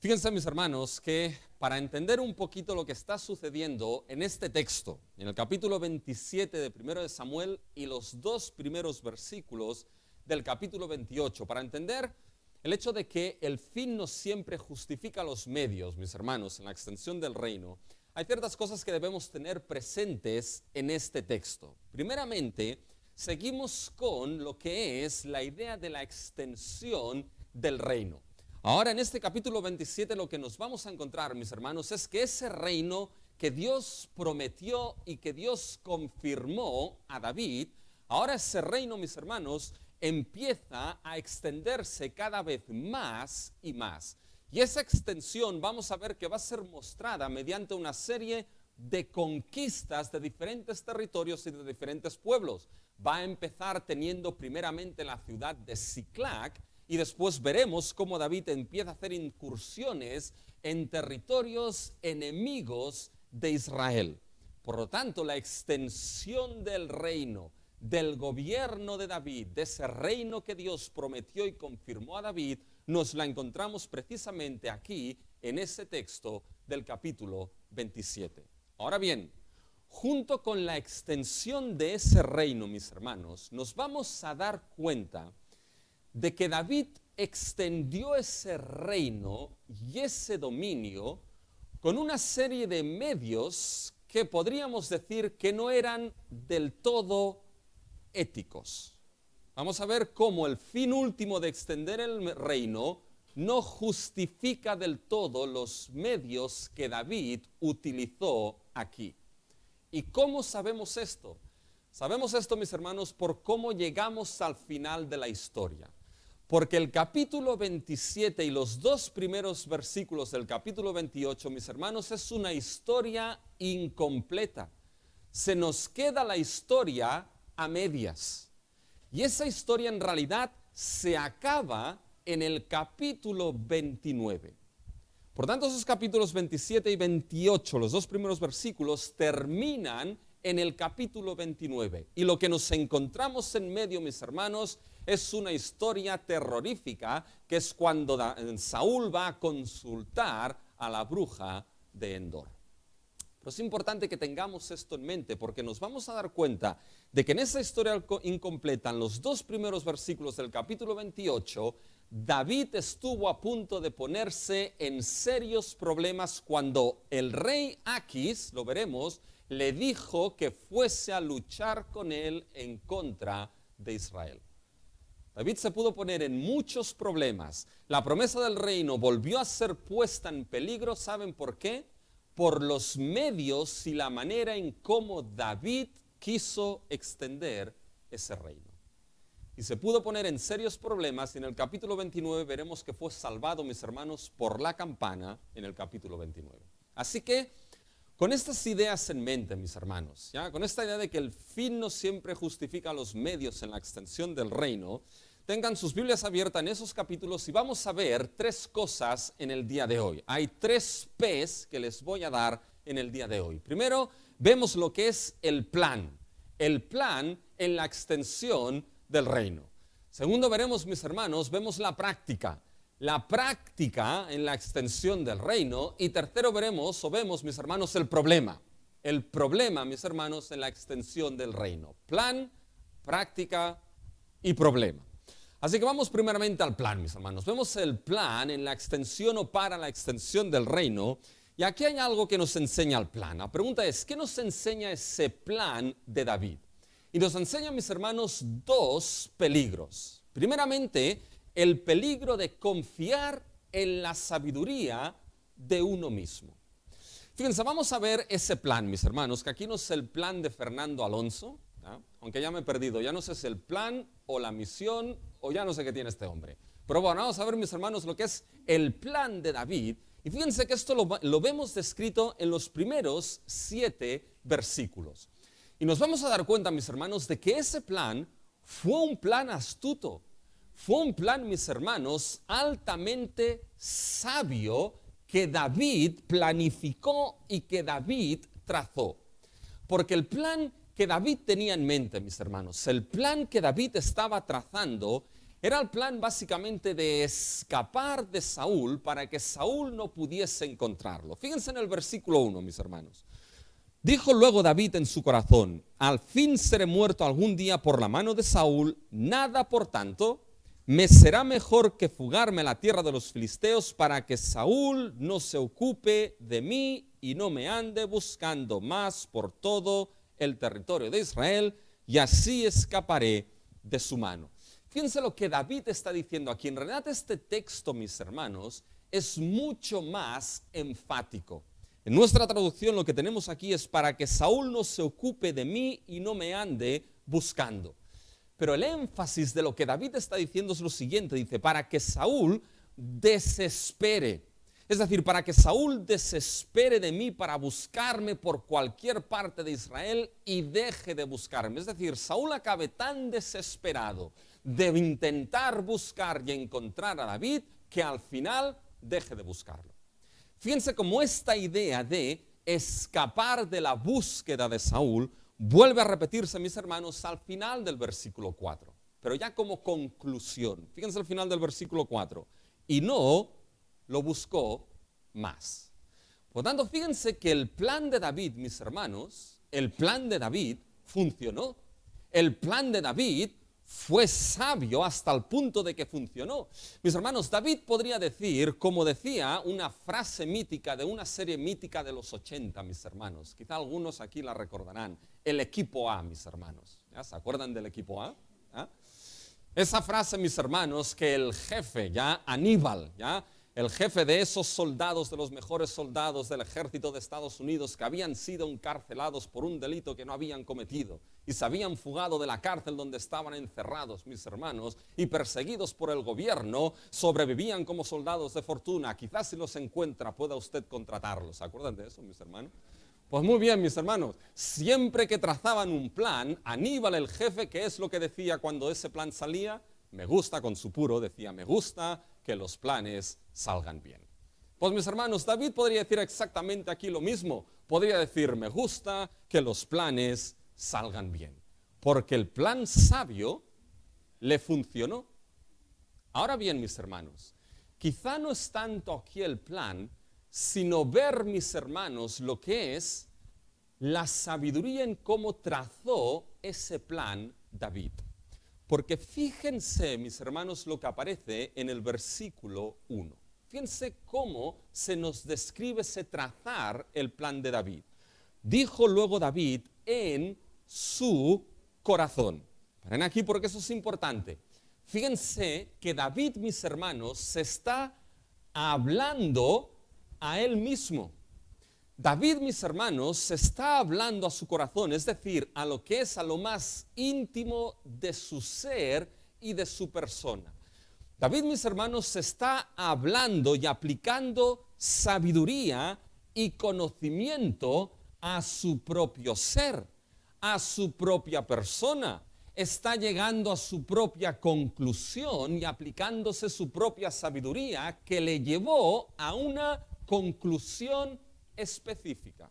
Fíjense, mis hermanos, que para entender un poquito lo que está sucediendo en este texto, en el capítulo 27 de 1 de Samuel y los dos primeros versículos del capítulo 28, para entender el hecho de que el fin no siempre justifica los medios, mis hermanos, en la extensión del reino, hay ciertas cosas que debemos tener presentes en este texto. Primeramente, seguimos con lo que es la idea de la extensión del reino. Ahora en este capítulo 27 lo que nos vamos a encontrar, mis hermanos, es que ese reino que Dios prometió y que Dios confirmó a David, ahora ese reino, mis hermanos, empieza a extenderse cada vez más y más. Y esa extensión vamos a ver que va a ser mostrada mediante una serie de conquistas de diferentes territorios y de diferentes pueblos. Va a empezar teniendo primeramente la ciudad de Siclac, y después veremos cómo David empieza a hacer incursiones en territorios enemigos de Israel. Por lo tanto, la extensión del reino, del gobierno de David, de ese reino que Dios prometió y confirmó a David, nos la encontramos precisamente aquí, en ese texto del capítulo 27. Ahora bien, junto con la extensión de ese reino, mis hermanos, nos vamos a dar cuenta de que David extendió ese reino y ese dominio con una serie de medios que podríamos decir que no eran del todo éticos. Vamos a ver cómo el fin último de extender el reino no justifica del todo los medios que David utilizó aquí. ¿Y cómo sabemos esto? Sabemos esto, mis hermanos, por cómo llegamos al final de la historia. Porque el capítulo 27 y los dos primeros versículos del capítulo 28, mis hermanos, es una historia incompleta. Se nos queda la historia a medias. Y esa historia en realidad se acaba en el capítulo 29. Por tanto, esos capítulos 27 y 28, los dos primeros versículos, terminan en el capítulo 29. Y lo que nos encontramos en medio, mis hermanos, es una historia terrorífica, que es cuando Saúl va a consultar a la bruja de Endor. Pero es importante que tengamos esto en mente, porque nos vamos a dar cuenta de que en esa historia incompleta, en los dos primeros versículos del capítulo 28, David estuvo a punto de ponerse en serios problemas cuando el rey Aquis, lo veremos, le dijo que fuese a luchar con él en contra de Israel. David se pudo poner en muchos problemas. La promesa del reino volvió a ser puesta en peligro. ¿Saben por qué? Por los medios y la manera en cómo David quiso extender ese reino. Y se pudo poner en serios problemas. Y en el capítulo 29 veremos que fue salvado, mis hermanos, por la campana en el capítulo 29. Así que, con estas ideas en mente, mis hermanos, ¿ya? Con esta idea de que el fin no siempre justifica los medios en la extensión del reino, tengan sus Biblias abiertas en esos capítulos y vamos a ver tres cosas en el día de hoy. Hay tres P's que les voy a dar en el día de hoy. Primero, vemos lo que es el plan en la extensión del reino. Segundo, veremos, mis hermanos, vemos la práctica en la extensión del reino. Y tercero, vemos, mis hermanos, el problema, mis hermanos, en la extensión del reino. Plan, práctica y problema. Así que vamos primeramente al plan, mis hermanos. Vemos el plan en la extensión o para la extensión del reino. Y aquí hay algo que nos enseña el plan. La pregunta es, ¿qué nos enseña ese plan de David? Y nos enseña, mis hermanos, dos peligros. Primeramente, el peligro de confiar en la sabiduría de uno mismo. Fíjense, vamos a ver ese plan, mis hermanos, que aquí no es el plan de Fernando Alonso, ¿no? Aunque ya me he perdido, ya no sé si es el plan o la misión o ya no sé qué tiene este hombre. Pero bueno, vamos a ver, mis hermanos, lo que es el plan de David. Y fíjense que esto lo vemos descrito en los primeros 7 versículos. Y nos vamos a dar cuenta, mis hermanos, de que ese plan fue un plan astuto. Fue un plan, mis hermanos, altamente sabio que David planificó y que David trazó. Porque el plan que David tenía en mente, mis hermanos, el plan que David estaba trazando Era el plan básicamente de escapar de Saúl para que Saúl no pudiese encontrarlo. Fíjense en el versículo 1, mis hermanos. Dijo luego David en su corazón: al fin seré muerto algún día por la mano de Saúl, nada por tanto, me será mejor que fugarme a la tierra de los filisteos para que Saúl no se ocupe de mí y no me ande buscando más por todo el territorio de Israel, y así escaparé de su mano. Fíjense lo que David está diciendo aquí. En realidad este texto, mis hermanos, es mucho más enfático. En nuestra traducción lo que tenemos aquí es: para que Saúl no se ocupe de mí y no me ande buscando. Pero el énfasis de lo que David está diciendo es lo siguiente. Dice: para que Saúl desespere. Es decir, para que Saúl desespere de mí para buscarme por cualquier parte de Israel y deje de buscarme. Es decir, Saúl acabe tan desesperado de intentar buscar y encontrar a David que al final deje de buscarlo. Fíjense cómo esta idea de escapar de la búsqueda de Saúl vuelve a repetirse, mis hermanos, al final del versículo 4. Pero ya como conclusión. Fíjense al final del versículo 4. Y no lo buscó más. Por tanto, fíjense que el plan de David, mis hermanos, el plan de David funcionó. El plan de David fue sabio hasta el punto de que funcionó. Mis hermanos, David podría decir, como decía una frase mítica de una serie mítica de los 80, mis hermanos. Quizá algunos aquí la recordarán. El equipo A, mis hermanos. ¿Ya se acuerdan del equipo A? ¿Ah? Esa frase, mis hermanos, que el jefe, ya Aníbal, ya el jefe de esos soldados, de los mejores soldados del ejército de Estados Unidos, que habían sido encarcelados por un delito que no habían cometido y se habían fugado de la cárcel donde estaban encerrados, mis hermanos, y perseguidos por el gobierno, sobrevivían como soldados de fortuna. Quizás si los encuentra pueda usted contratarlos. ¿Se acuerdan de eso, mis hermanos? Pues muy bien, mis hermanos, siempre que trazaban un plan, Aníbal, el jefe, ¿qué es lo que decía cuando ese plan salía? Me gusta, con su puro, decía: me gusta que los planes salgan bien. Pues, mis hermanos, David podría decir exactamente aquí lo mismo. Podría decir: me gusta que los planes salgan bien. Porque el plan sabio le funcionó. Ahora bien, mis hermanos, quizá no es tanto aquí el plan, sino ver, mis hermanos, lo que es la sabiduría en cómo trazó ese plan David. Porque fíjense, mis hermanos, lo que aparece en el versículo 1. Fíjense cómo se nos describe ese trazar el plan de David. Dijo luego David en su corazón. Paren aquí porque eso es importante. Fíjense que David, mis hermanos, se está hablando a él mismo. David, mis hermanos, se está hablando a su corazón, es decir, a lo que es a lo más íntimo de su ser y de su persona. David, mis hermanos, se está hablando y aplicando sabiduría y conocimiento a su propio ser, a su propia persona. Está llegando a su propia conclusión y aplicándose su propia sabiduría que le llevó a una conclusión específica.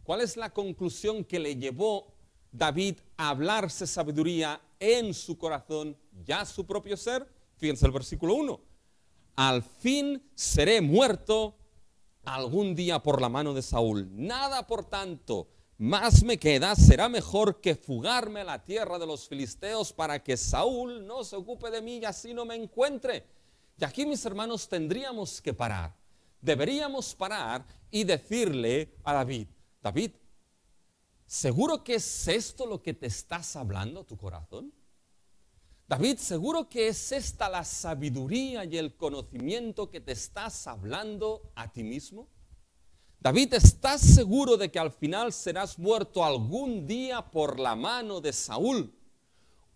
¿Cuál es la conclusión que le llevó David a hablarse sabiduría en su corazón y a su propio ser? Fíjense el versículo 1. Al fin seré muerto algún día por la mano de Saúl. Nada, por tanto, más me queda, será mejor que fugarme a la tierra de los filisteos para que Saúl no se ocupe de mí y así no me encuentre. Y aquí, mis hermanos, tendríamos que parar. Deberíamos parar y decirle a David: David, ¿seguro que es esto lo que te estás hablando a tu corazón? David, ¿seguro que es esta la sabiduría y el conocimiento que te estás hablando a ti mismo? David, ¿estás seguro de que al final serás muerto algún día por la mano de Saúl?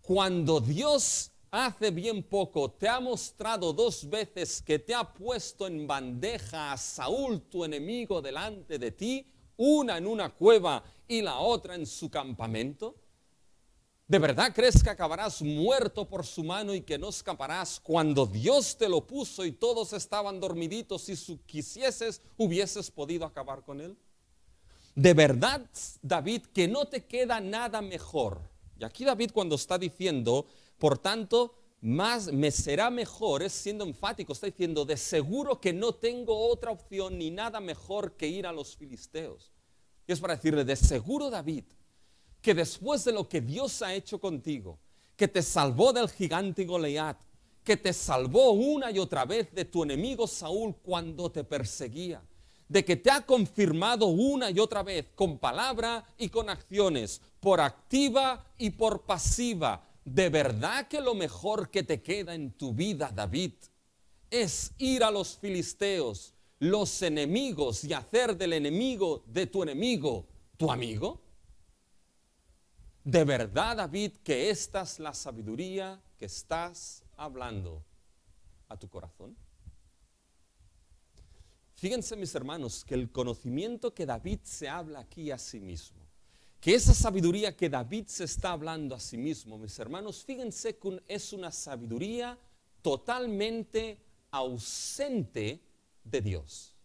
Cuando Dios hace bien poco te ha mostrado 2 veces que te ha puesto en bandeja a Saúl, tu enemigo, delante de ti, una en una cueva y la otra en su campamento. ¿De verdad crees que acabarás muerto por su mano y que no escaparás cuando Dios te lo puso y todos estaban dormiditos y si quisieses hubieses podido acabar con él? ¿De verdad, David, que no te queda nada mejor? Y aquí David, cuando está diciendo, por tanto, más me será mejor, es siendo enfático, está diciendo, de seguro que no tengo otra opción ni nada mejor que ir a los filisteos. Y es para decirle, de seguro, David, que después de lo que Dios ha hecho contigo, que te salvó del gigante Goliat, que te salvó una y otra vez de tu enemigo Saúl cuando te perseguía, de que te ha confirmado una y otra vez con palabra y con acciones, por activa y por pasiva. De verdad que lo mejor que te queda en tu vida, David, es ir a los filisteos, los enemigos, y hacer del enemigo de tu enemigo tu amigo. ¿De verdad, David, que esta es la sabiduría que estás hablando a tu corazón? Fíjense, mis hermanos, que el conocimiento que David se habla aquí a sí mismo, que esa sabiduría que David se está hablando a sí mismo, mis hermanos, fíjense que es una sabiduría totalmente ausente de Dios.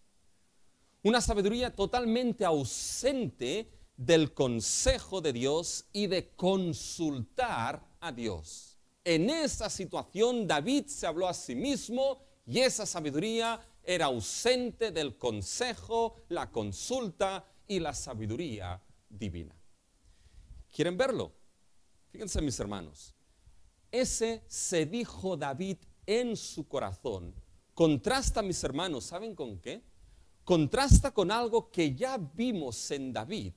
Una sabiduría totalmente ausente del consejo de Dios y de consultar a Dios. En esa situación David se habló a sí mismo y esa sabiduría era ausente del consejo, la consulta y la sabiduría divina. ¿Quieren verlo? Fíjense, mis hermanos. Ese se dijo David en su corazón. Contrasta, mis hermanos, ¿saben con qué? Contrasta con algo que ya vimos en David,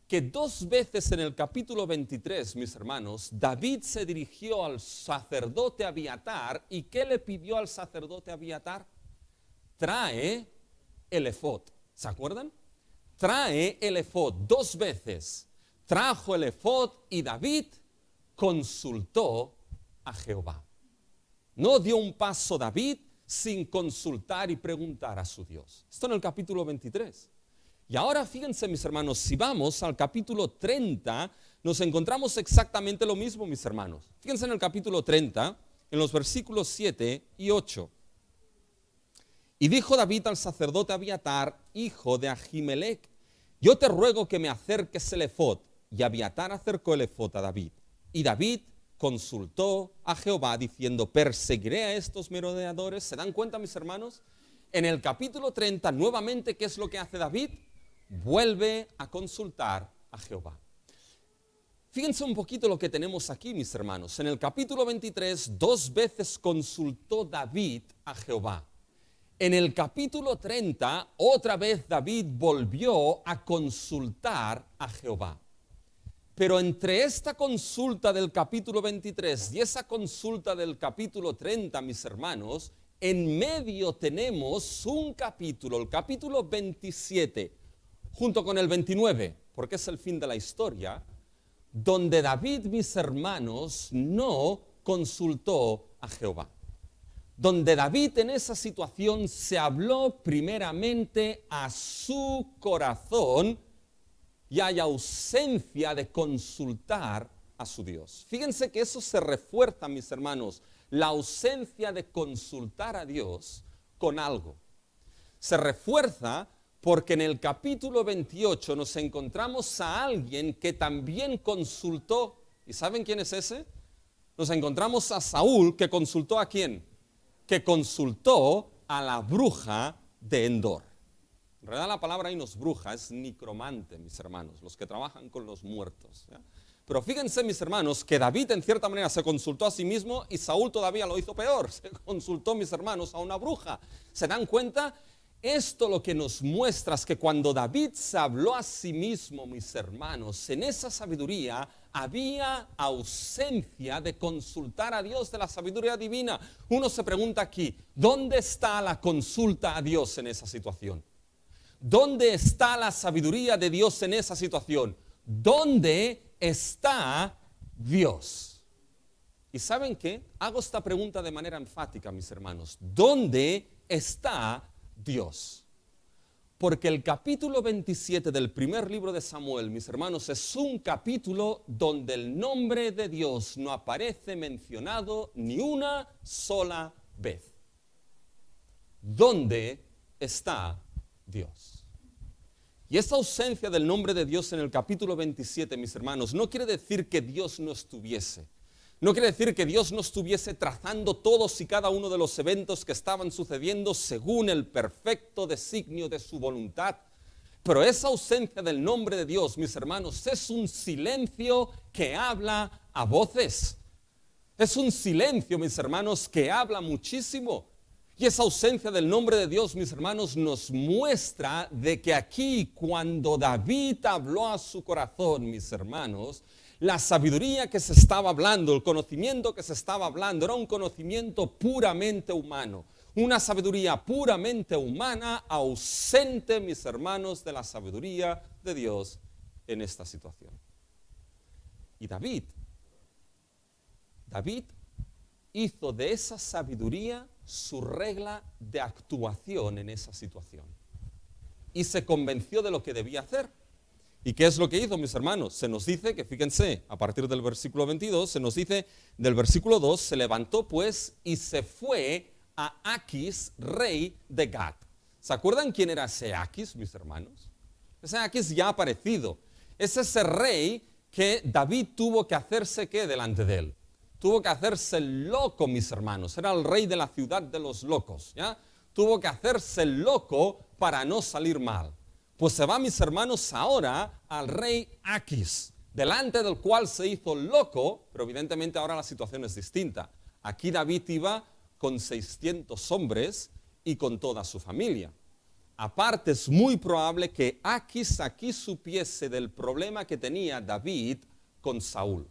que 2 veces en el capítulo 23, mis hermanos, David se dirigió al sacerdote Abiatar. ¿Y qué le pidió al sacerdote Abiatar? Trae el efod. ¿Se acuerdan? Trae el efod 2 veces. Trajo el efod y David consultó a Jehová. No dio un paso David sin consultar y preguntar a su Dios. Esto en el capítulo 23. Y ahora fíjense, mis hermanos, si vamos al capítulo 30, nos encontramos exactamente lo mismo, mis hermanos. Fíjense en el capítulo 30, en los versículos 7 y 8. Y dijo David al sacerdote Abiatar, hijo de Ahimelech, yo te ruego que me acerques el efod. Y Abiatar acercó el efod a David. Y David consultó a Jehová diciendo, ¿perseguiré a estos merodeadores? ¿Se dan cuenta, mis hermanos? En el capítulo 30, nuevamente, ¿qué es lo que hace David? Vuelve a consultar a Jehová. Fíjense un poquito lo que tenemos aquí, mis hermanos. En el capítulo 23, 2 veces consultó David a Jehová. En el capítulo 30, otra vez David volvió a consultar a Jehová. Pero entre esta consulta del capítulo 23 y esa consulta del capítulo 30, mis hermanos, en medio tenemos un capítulo, el capítulo 27, junto con el 29, porque es el fin de la historia, donde David, mis hermanos, no consultó a Jehová. Donde David en esa situación se habló primeramente a su corazón y hay ausencia de consultar a su Dios. Fíjense que eso se refuerza, mis hermanos, la ausencia de consultar a Dios con algo. Se refuerza porque en el capítulo 28 nos encontramos a alguien que también consultó. ¿Y saben quién es ese? Nos encontramos a Saúl, que consultó ¿a quién? Que consultó a la bruja de Endor. En realidad la palabra ahí no es bruja, es necromante, mis hermanos, los que trabajan con los muertos, ¿ya? Pero fíjense, mis hermanos, que David en cierta manera se consultó a sí mismo y Saúl todavía lo hizo peor. Se consultó, mis hermanos, a una bruja. ¿Se dan cuenta? Esto lo que nos muestra es que cuando David se habló a sí mismo, mis hermanos, en esa sabiduría había ausencia de consultar a Dios, de la sabiduría divina. Uno se pregunta aquí, ¿dónde está la consulta a Dios en esa situación? ¿Dónde está la sabiduría de Dios en esa situación? ¿Dónde está Dios? ¿Y saben qué? Hago esta pregunta de manera enfática, mis hermanos. ¿Dónde está Dios? Porque el capítulo 27 del primer libro de Samuel, mis hermanos, es un capítulo donde el nombre de Dios no aparece mencionado ni una sola vez. ¿Dónde está Dios? Y esta ausencia del nombre de Dios en el capítulo 27, mis hermanos, no quiere decir que Dios no estuviese. No quiere decir que Dios no estuviese trazando todos y cada uno de los eventos que estaban sucediendo según el perfecto designio de su voluntad. Pero esa ausencia del nombre de Dios, mis hermanos, es un silencio que habla a voces. Es un silencio, mis hermanos, que habla muchísimo. Y esa ausencia del nombre de Dios, mis hermanos, nos muestra de que aquí, cuando David habló a su corazón, mis hermanos, la sabiduría que se estaba hablando, el conocimiento que se estaba hablando, era un conocimiento puramente humano. Una sabiduría puramente humana, ausente, mis hermanos, de la sabiduría de Dios en esta situación. Y David hizo de esa sabiduría su regla de actuación en esa situación. Y se convenció de lo que debía hacer. ¿Y qué es lo que hizo, mis hermanos? Se nos dice que, fíjense, a partir del versículo 22, se nos dice del versículo 2, se levantó pues y se fue a Aquis, rey de Gat. ¿Se acuerdan quién era ese Aquis, mis hermanos? Ese Aquis ya ha aparecido. Es ese rey que David tuvo que hacerse, ¿qué? Delante de él. Tuvo que hacerse loco, mis hermanos. Era el rey de la ciudad de los locos, ¿ya? Tuvo que hacerse loco para no salir mal. Pues se va, mis hermanos, ahora al rey Aquis, delante del cual se hizo loco, pero evidentemente ahora la situación es distinta. Aquí David iba con 600 hombres y con toda su familia. Aparte, es muy probable que Aquis aquí supiese del problema que tenía David con Saúl.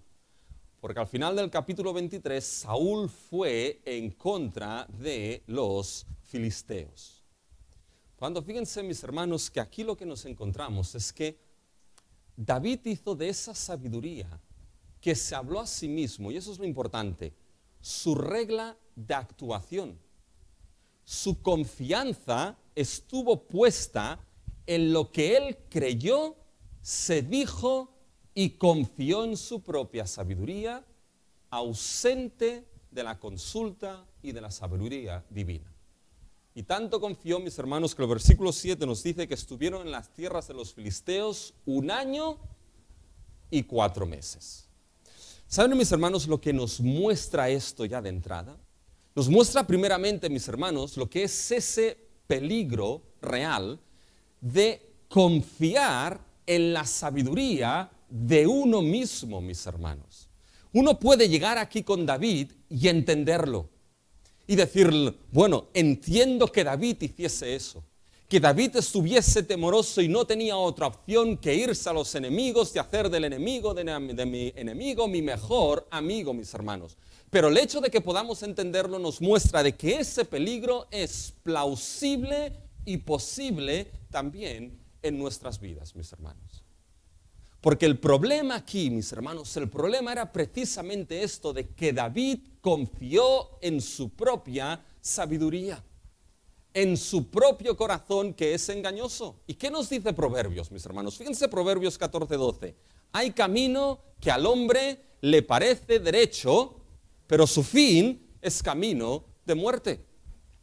Porque al final del capítulo 23, Saúl fue en contra de los filisteos. Cuando fíjense, mis hermanos, que aquí lo que nos encontramos es que David hizo de esa sabiduría que se habló a sí mismo, y eso es lo importante, su regla de actuación. Su confianza estuvo puesta en lo que él creyó, se dijo y confió en su propia sabiduría, ausente de la consulta y de la sabiduría divina. Y tanto confió, mis hermanos, que el versículo 7 nos dice que estuvieron en las tierras de los filisteos 1 año y 4 meses. ¿Saben, mis hermanos, lo que nos muestra esto ya de entrada? Nos muestra primeramente, mis hermanos, lo que es ese peligro real de confiar en la sabiduría de uno mismo, mis hermanos. Uno puede llegar aquí con David y entenderlo. Y decirle, bueno, entiendo que David hiciese eso, que David estuviese temeroso y no tenía otra opción que irse a los enemigos y hacer del enemigo de mi enemigo mi mejor amigo, mis hermanos. Pero el hecho de que podamos entenderlo nos muestra de que ese peligro es plausible y posible también en nuestras vidas, mis hermanos. Porque el problema aquí, mis hermanos, el problema era precisamente esto de que David confió en su propia sabiduría, en su propio corazón que es engañoso. ¿Y qué nos dice Proverbios, mis hermanos? Fíjense Proverbios 14:12. Hay camino que al hombre le parece derecho, pero su fin es camino de muerte.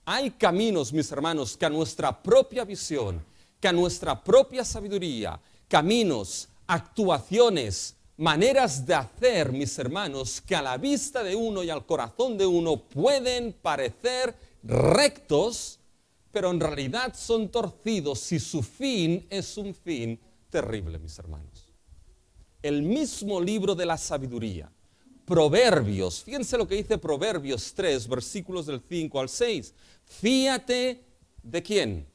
Hay caminos, mis hermanos, que a nuestra propia visión, que a nuestra propia sabiduría, caminos, actuaciones, maneras de hacer, mis hermanos, que a la vista de uno y al corazón de uno pueden parecer rectos, pero en realidad son torcidos y su fin es un fin terrible, mis hermanos. El mismo libro de la sabiduría, Proverbios, fíjense lo que dice Proverbios 3, versículos del 5 al 6. Fíate de ¿quién?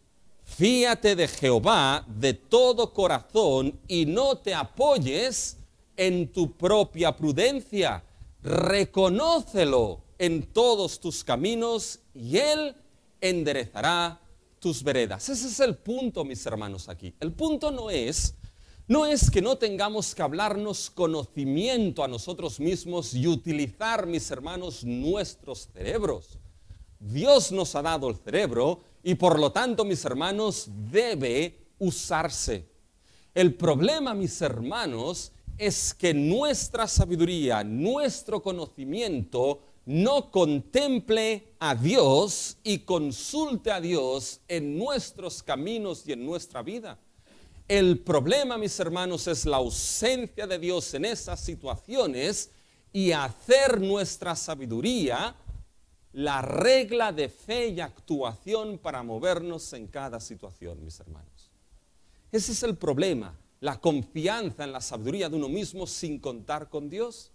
Fíate de Jehová de todo corazón y no te apoyes en tu propia prudencia. Reconócelo en todos tus caminos y Él enderezará tus veredas. Ese es el punto, mis hermanos, aquí. El punto no es que no tengamos que hablarnos conocimiento a nosotros mismos y utilizar, mis hermanos, nuestros cerebros. Dios nos ha dado el cerebro y por lo tanto, mis hermanos, debe usarse. El problema, mis hermanos, es que nuestra sabiduría, nuestro conocimiento, no contemple a Dios y consulte a Dios en nuestros caminos y en nuestra vida. El problema, mis hermanos, es la ausencia de Dios en esas situaciones y hacer nuestra sabiduría la regla de fe y actuación para movernos en cada situación, mis hermanos. Ese es el problema, la confianza en la sabiduría de uno mismo sin contar con Dios.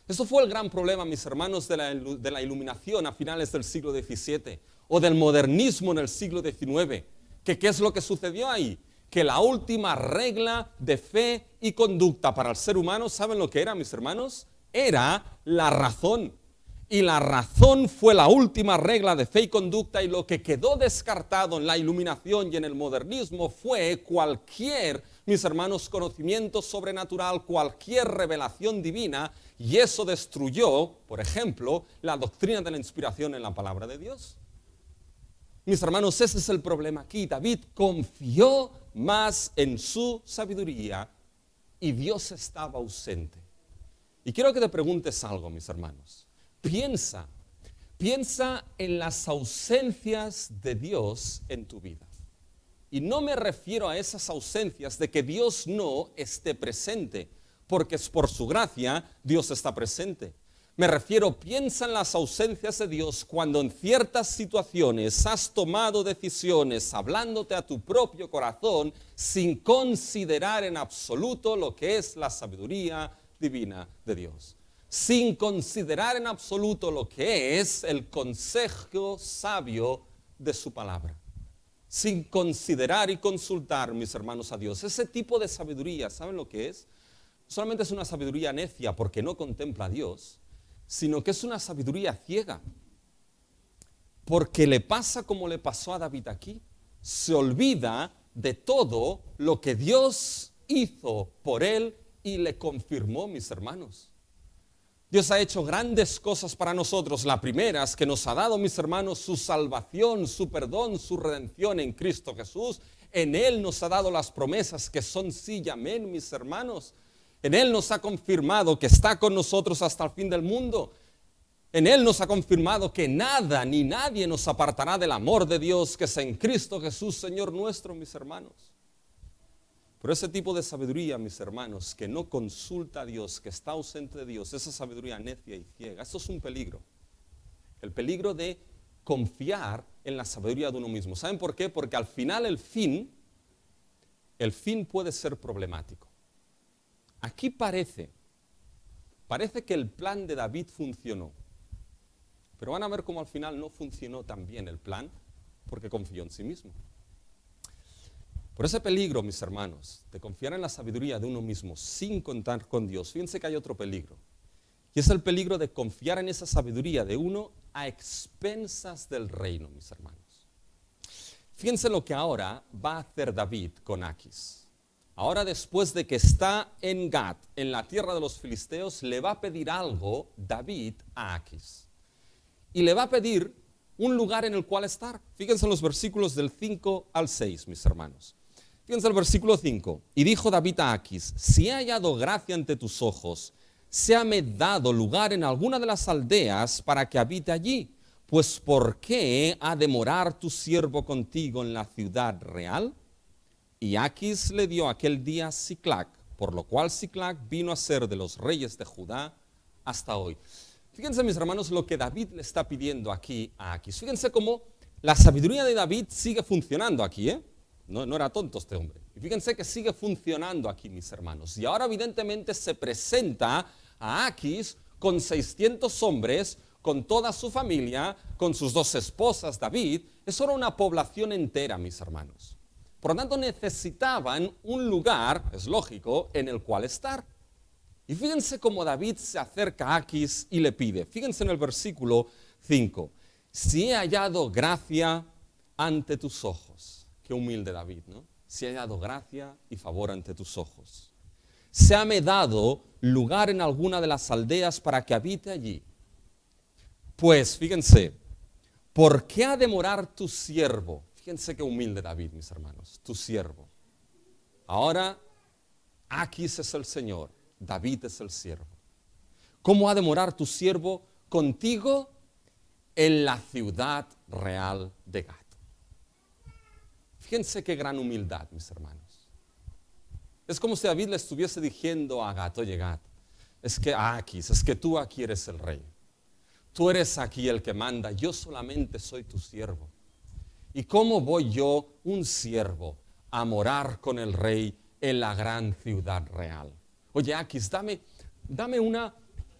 Eso fue el gran problema, mis hermanos, de la iluminación a finales del siglo XVII o del modernismo en el siglo XIX. ¿Qué es lo que sucedió ahí? Que la última regla de fe y conducta para el ser humano, ¿saben lo que era, mis hermanos? Era la razón. Y la razón fue la última regla de fe y conducta, y lo que quedó descartado en la iluminación y en el modernismo fue cualquier, mis hermanos, conocimiento sobrenatural, cualquier revelación divina, y eso destruyó, por ejemplo, la doctrina de la inspiración en la palabra de Dios. Mis hermanos, ese es el problema aquí. David confió más en su sabiduría y Dios estaba ausente. Y quiero que te preguntes algo, mis hermanos. Piensa en las ausencias de Dios en tu vida. Y no me refiero a esas ausencias de que Dios no esté presente, porque es por su gracia Dios está presente. Me refiero, piensa en las ausencias de Dios cuando en ciertas situaciones has tomado decisiones hablándote a tu propio corazón sin considerar en absoluto lo que es la sabiduría divina de Dios. Sin considerar en absoluto lo que es el consejo sabio de su palabra. Sin considerar y consultar, mis hermanos, a Dios. Ese tipo de sabiduría, ¿saben lo que es? No solamente es una sabiduría necia porque no contempla a Dios, sino que es una sabiduría ciega. Porque le pasa como le pasó a David aquí. Se olvida de todo lo que Dios hizo por él y le confirmó, mis hermanos. Dios ha hecho grandes cosas para nosotros. La primera es que nos ha dado, mis hermanos, su salvación, su perdón, su redención en Cristo Jesús. En Él nos ha dado las promesas que son sí y amén, mis hermanos. En Él nos ha confirmado que está con nosotros hasta el fin del mundo. En Él nos ha confirmado que nada ni nadie nos apartará del amor de Dios que es en Cristo Jesús, Señor nuestro, mis hermanos. Pero ese tipo de sabiduría, mis hermanos, que no consulta a Dios, que está ausente de Dios, esa sabiduría necia y ciega, eso es un peligro. El peligro de confiar en la sabiduría de uno mismo. ¿Saben por qué? Porque al final el fin puede ser problemático. Aquí parece que el plan de David funcionó. Pero van a ver cómo al final no funcionó tan bien el plan, porque confió en sí mismo. Por ese peligro, mis hermanos, de confiar en la sabiduría de uno mismo sin contar con Dios, fíjense que hay otro peligro. Y es el peligro de confiar en esa sabiduría de uno a expensas del reino, mis hermanos. Fíjense lo que ahora va a hacer David con Aquis. Ahora, después de que está en Gat, en la tierra de los filisteos, le va a pedir algo David a Aquis. Y le va a pedir un lugar en el cual estar. Fíjense en los versículos del 5 al 6, mis hermanos. Fíjense el versículo 5. Y dijo David a Aquis: si he hallado gracia ante tus ojos, séame dado lugar en alguna de las aldeas para que habite allí. Pues ¿por qué ha de morar tu siervo contigo en la ciudad real? Y Aquis le dio aquel día Siclac, por lo cual Siclac vino a ser de los reyes de Judá hasta hoy. Fíjense, mis hermanos, lo que David le está pidiendo aquí a Aquis. Fíjense cómo la sabiduría de David sigue funcionando aquí, No era tonto este hombre. Y fíjense que sigue funcionando aquí, mis hermanos. Y ahora evidentemente se presenta a Aquis con 600 hombres, con toda su familia, con sus 2 esposas, David. Eso era una población entera, mis hermanos. Por lo tanto, necesitaban un lugar, es lógico, en el cual estar. Y fíjense cómo David se acerca a Aquis y le pide. Fíjense en el versículo 5. Si he hallado gracia ante tus ojos. Qué humilde David, ¿no? Si he hallado gracia y favor ante tus ojos. Séame dado lugar en alguna de las aldeas para que habite allí. Pues, fíjense, ¿por qué ha de morar tu siervo? Fíjense qué humilde David, mis hermanos, tu siervo. Ahora, Aquis es el Señor, David es el siervo. ¿Cómo ha de morar tu siervo contigo en la ciudad real de Gat? Fíjense qué gran humildad, mis hermanos. Es como si David le estuviese diciendo a Gat: oye Gat, es que tú aquí eres el rey. Tú eres aquí el que manda, yo solamente soy tu siervo. ¿Y cómo voy yo, un siervo, a morar con el rey en la gran ciudad real? Oye, Aquis, dame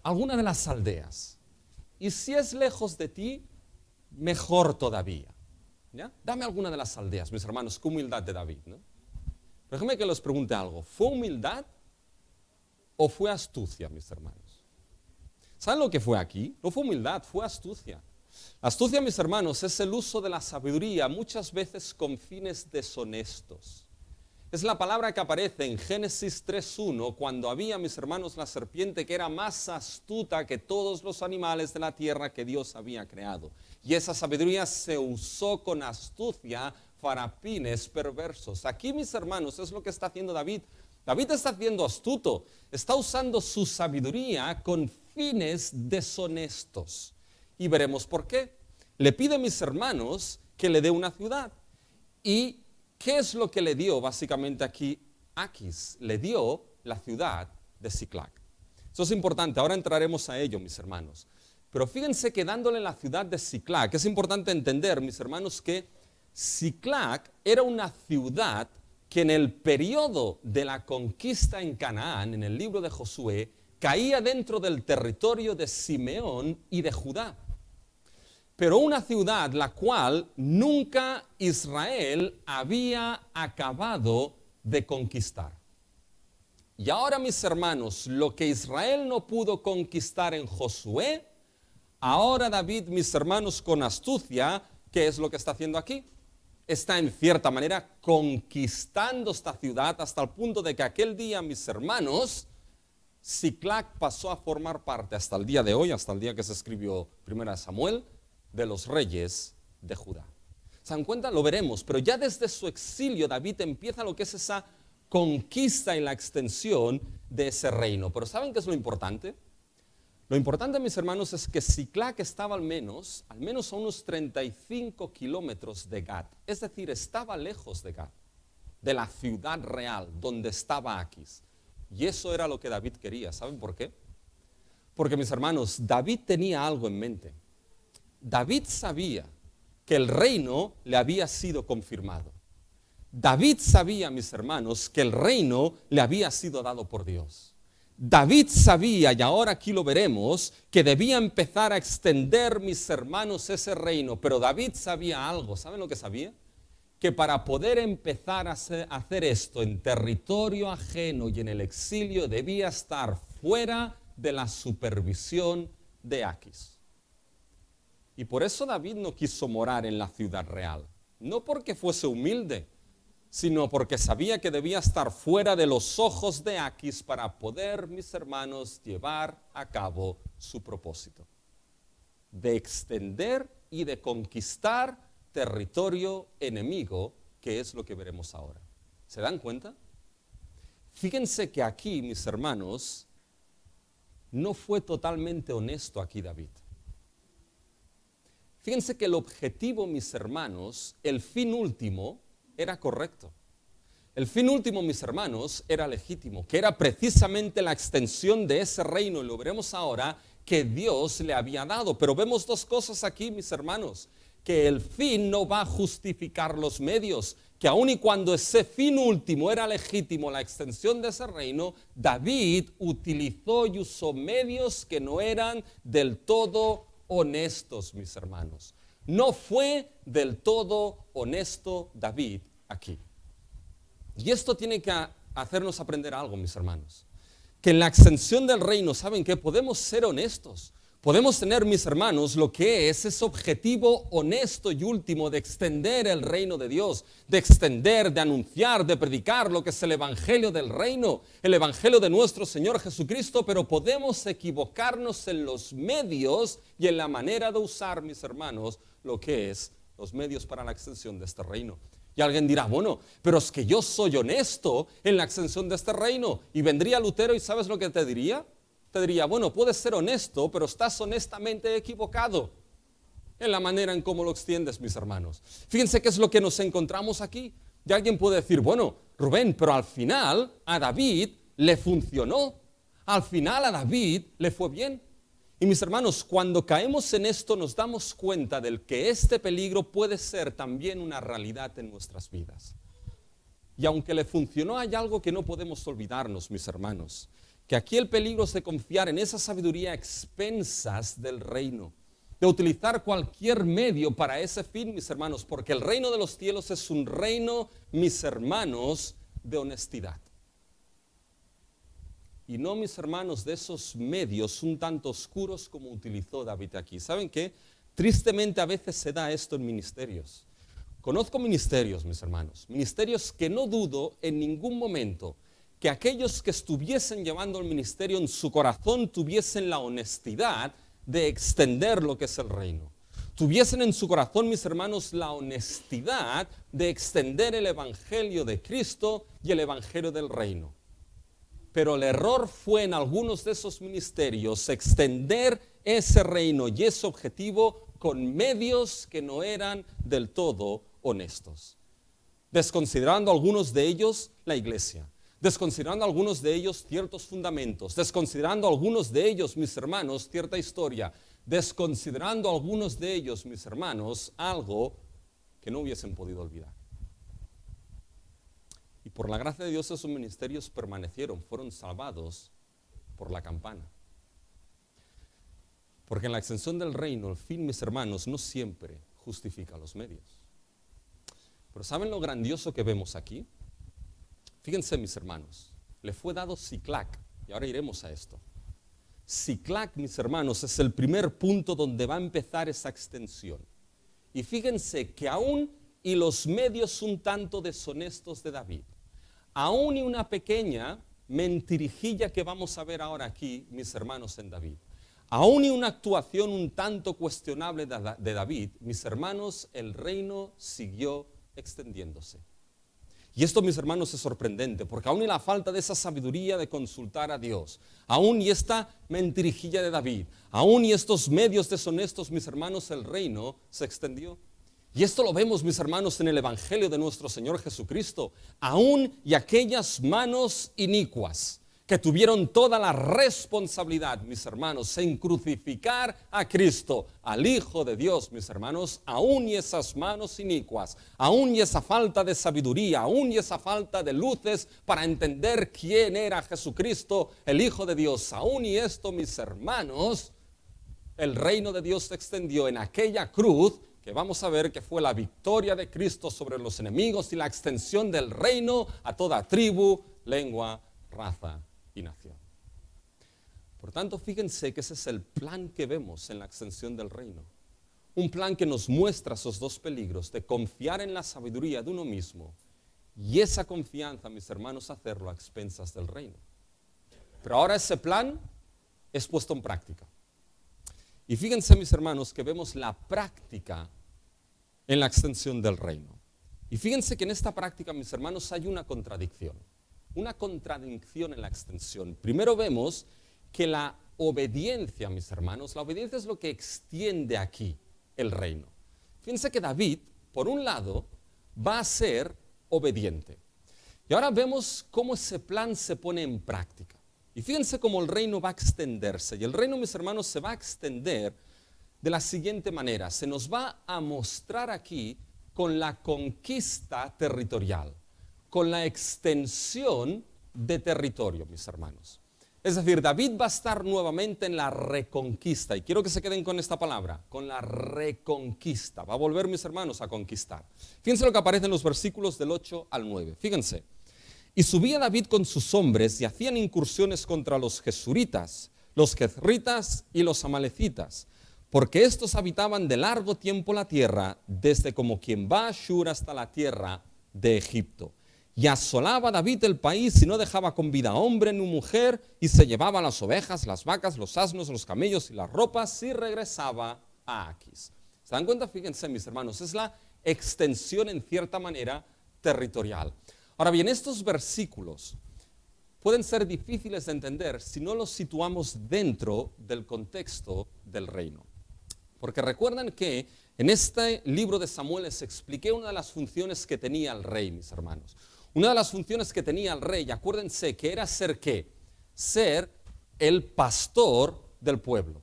alguna de las aldeas. Y si es lejos de ti, mejor todavía. ¿Ya? Dame alguna de las aldeas, mis hermanos, qué humildad de David, ¿no? Pero déjenme que les pregunte algo. ¿Fue humildad o fue astucia, mis hermanos? ¿Saben lo que fue aquí? No fue humildad, fue astucia. Astucia, mis hermanos, es el uso de la sabiduría, muchas veces con fines deshonestos. Es la palabra que aparece en Génesis 3:1, cuando había, mis hermanos, la serpiente que era más astuta que todos los animales de la tierra que Dios había creado. Y esa sabiduría se usó con astucia para fines perversos. Aquí, mis hermanos, es lo que está haciendo David. David está siendo astuto, está usando su sabiduría con fines deshonestos. Y veremos por qué. Le pide a mis hermanos que le dé una ciudad. ¿Y qué es lo que le dio básicamente aquí Aquis? Le dio la ciudad de Siclac. Eso es importante, ahora entraremos a ello, mis hermanos. Pero fíjense que dándole la ciudad de Siclac, es importante entender, mis hermanos, que Siclac era una ciudad que en el periodo de la conquista en Canaán, en el libro de Josué, caía dentro del territorio de Simeón y de Judá. Pero una ciudad la cual nunca Israel había acabado de conquistar. Y ahora, mis hermanos, lo que Israel no pudo conquistar en Josué, ahora David, mis hermanos, con astucia, ¿qué es lo que está haciendo aquí? Está en cierta manera conquistando esta ciudad hasta el punto de que aquel día, mis hermanos, Siclac pasó a formar parte hasta el día de hoy, hasta el día que se escribió 1 Samuel, de los reyes de Judá. ¿Se dan cuenta? Lo veremos, pero ya desde su exilio David empieza lo que es esa conquista y la extensión de ese reino. Pero ¿saben qué es lo importante? Lo importante, mis hermanos, es que Siclac estaba al menos a unos 35 kilómetros de Gat. Es decir, estaba lejos de Gat, de la ciudad real, donde estaba Aquis. Y eso era lo que David quería. ¿Saben por qué? Porque, mis hermanos, David tenía algo en mente. David sabía que el reino le había sido confirmado. David sabía, mis hermanos, que el reino le había sido dado por Dios. David sabía, y ahora aquí lo veremos, que debía empezar a extender, mis hermanos, ese reino. Pero David sabía algo. ¿Saben lo que sabía? Que para poder empezar a hacer esto en territorio ajeno y en el exilio, debía estar fuera de la supervisión de Aquis. Y por eso David no quiso morar en la ciudad real. No porque fuese humilde, sino porque sabía que debía estar fuera de los ojos de Aquis para poder, mis hermanos, llevar a cabo su propósito de extender y de conquistar territorio enemigo, que es lo que veremos ahora. ¿Se dan cuenta? Fíjense que aquí, mis hermanos, no fue totalmente honesto aquí David. Fíjense que el objetivo, mis hermanos, el fin último, era correcto. El fin último, mis hermanos, era legítimo, que era precisamente la extensión de ese reino, y lo veremos ahora, que Dios le había dado. Pero vemos dos cosas aquí, mis hermanos, que el fin no va a justificar los medios, que aun y cuando ese fin último era legítimo, la extensión de ese reino, David utilizó y usó medios que no eran del todo honestos, mis hermanos. No fue del todo honesto David aquí. Y esto tiene que hacernos aprender algo, mis hermanos. Que en la extensión del reino, ¿saben qué? Podemos ser honestos. Podemos tener, mis hermanos, lo que es ese objetivo honesto y último de extender el reino de Dios, de extender, de anunciar, de predicar lo que es el evangelio del reino, el evangelio de nuestro Señor Jesucristo, pero podemos equivocarnos en los medios y en la manera de usar, mis hermanos, lo que es los medios para la extensión de este reino. Y alguien dirá, bueno, pero es que yo soy honesto en la extensión de este reino. Y vendría Lutero y ¿sabes lo que te diría? Te diría, bueno, puedes ser honesto, pero estás honestamente equivocado en la manera en cómo lo extiendes, mis hermanos. Fíjense qué es lo que nos encontramos aquí. Y alguien puede decir, bueno, Rubén, pero al final a David le funcionó. Al final a David le fue bien. Y mis hermanos, cuando caemos en esto nos damos cuenta del que este peligro puede ser también una realidad en nuestras vidas. Y aunque le funcionó, hay algo que no podemos olvidarnos, mis hermanos, que aquí el peligro es de confiar en esa sabiduría a expensas del reino, de utilizar cualquier medio para ese fin, mis hermanos, porque el reino de los cielos es un reino, mis hermanos, de honestidad. Y no, mis hermanos, de esos medios un tanto oscuros como utilizó David aquí. ¿Saben qué? Tristemente a veces se da esto en ministerios. Conozco ministerios, mis hermanos, ministerios que no dudo en ningún momento que aquellos que estuviesen llevando el ministerio en su corazón tuviesen la honestidad de extender lo que es el reino. Tuviesen en su corazón, mis hermanos, la honestidad de extender el evangelio de Cristo y el evangelio del reino. Pero el error fue en algunos de esos ministerios extender ese reino y ese objetivo con medios que no eran del todo honestos. Desconsiderando algunos de ellos la iglesia, desconsiderando algunos de ellos ciertos fundamentos, desconsiderando algunos de ellos, mis hermanos, cierta historia, desconsiderando algunos de ellos, mis hermanos, algo que no hubiesen podido olvidar. Y por la gracia de Dios esos ministerios permanecieron, fueron salvados por la campana. Porque en la extensión del reino, el fin, mis hermanos, no siempre justifica los medios. Pero ¿saben lo grandioso que vemos aquí? Fíjense, mis hermanos, le fue dado Siclac, y ahora iremos a esto. Siclac, mis hermanos, es el primer punto donde va a empezar esa extensión. Y fíjense que aún y los medios un tanto deshonestos de David, aún y una pequeña mentirijilla que vamos a ver ahora aquí, mis hermanos, en David, aún y una actuación un tanto cuestionable de David, mis hermanos, el reino siguió extendiéndose. Y esto, mis hermanos, es sorprendente, porque aún y la falta de esa sabiduría de consultar a Dios, aún y esta mentirijilla de David, aún y estos medios deshonestos, mis hermanos, el reino se extendió. Y esto lo vemos, mis hermanos, en el Evangelio de nuestro Señor Jesucristo. Aún y aquellas manos inicuas que tuvieron toda la responsabilidad, mis hermanos, en crucificar a Cristo, al Hijo de Dios, mis hermanos, aún y esas manos inicuas, aún y esa falta de sabiduría, aún y esa falta de luces para entender quién era Jesucristo, el Hijo de Dios, aún y esto, mis hermanos, el reino de Dios se extendió en aquella cruz, que vamos a ver que fue la victoria de Cristo sobre los enemigos y la extensión del reino a toda tribu, lengua, raza y nación. Por tanto, fíjense que ese es el plan que vemos en la extensión del reino. Un plan que nos muestra esos dos peligros de confiar en la sabiduría de uno mismo y esa confianza, mis hermanos, hacerlo a expensas del reino. Pero ahora ese plan es puesto en práctica. Y fíjense, mis hermanos, que vemos la práctica en la extensión del reino. Y fíjense que en esta práctica, mis hermanos, hay una contradicción en la extensión. Primero vemos que la obediencia, mis hermanos, la obediencia es lo que extiende aquí el reino. Fíjense que David, por un lado, va a ser obediente. Y ahora vemos cómo ese plan se pone en práctica. Y fíjense cómo el reino va a extenderse. Y el reino, mis hermanos, se va a extender de la siguiente manera. Se nos va a mostrar aquí con la conquista territorial, con la extensión de territorio, mis hermanos. Es decir, David va a estar nuevamente en la reconquista. Y quiero que se queden con esta palabra, con la reconquista. Va a volver, mis hermanos, a conquistar. Fíjense lo que aparece en los versículos del 8 al 9. Fíjense. Y subía David con sus hombres y hacían incursiones contra los gesuritas, los jezritas y los amalecitas, porque estos habitaban de largo tiempo la tierra, desde como quien va a Ashur hasta la tierra de Egipto. Y asolaba David el país y no dejaba con vida hombre ni mujer, y se llevaba las ovejas, las vacas, los asnos, los camellos y las ropas, y regresaba a Aquis. ¿Se dan cuenta? Fíjense, mis hermanos, es la extensión en cierta manera territorial. Ahora bien, estos versículos pueden ser difíciles de entender si no los situamos dentro del contexto del reino. Porque recuerdan que en este libro de Samuel les expliqué una de las funciones que tenía el rey, mis hermanos. Una de las funciones que tenía el rey, acuérdense que era ser ¿qué? Ser el pastor del pueblo,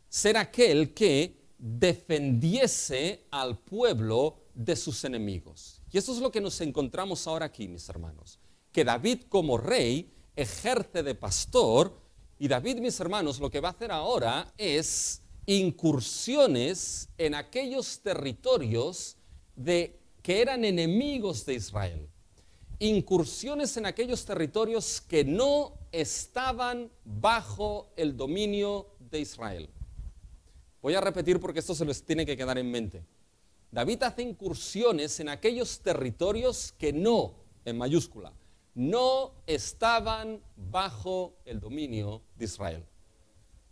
ser aquel que defendiese al pueblo de sus enemigos. Y eso es lo que nos encontramos ahora aquí, mis hermanos, que David como rey ejerce de pastor, y David, mis hermanos, lo que va a hacer ahora es incursiones en aquellos territorios que eran enemigos de Israel. Incursiones en aquellos territorios que no estaban bajo el dominio de Israel. Voy a repetir porque esto se les tiene que quedar en mente. David hace incursiones en aquellos territorios que no, en mayúscula, no estaban bajo el dominio de Israel.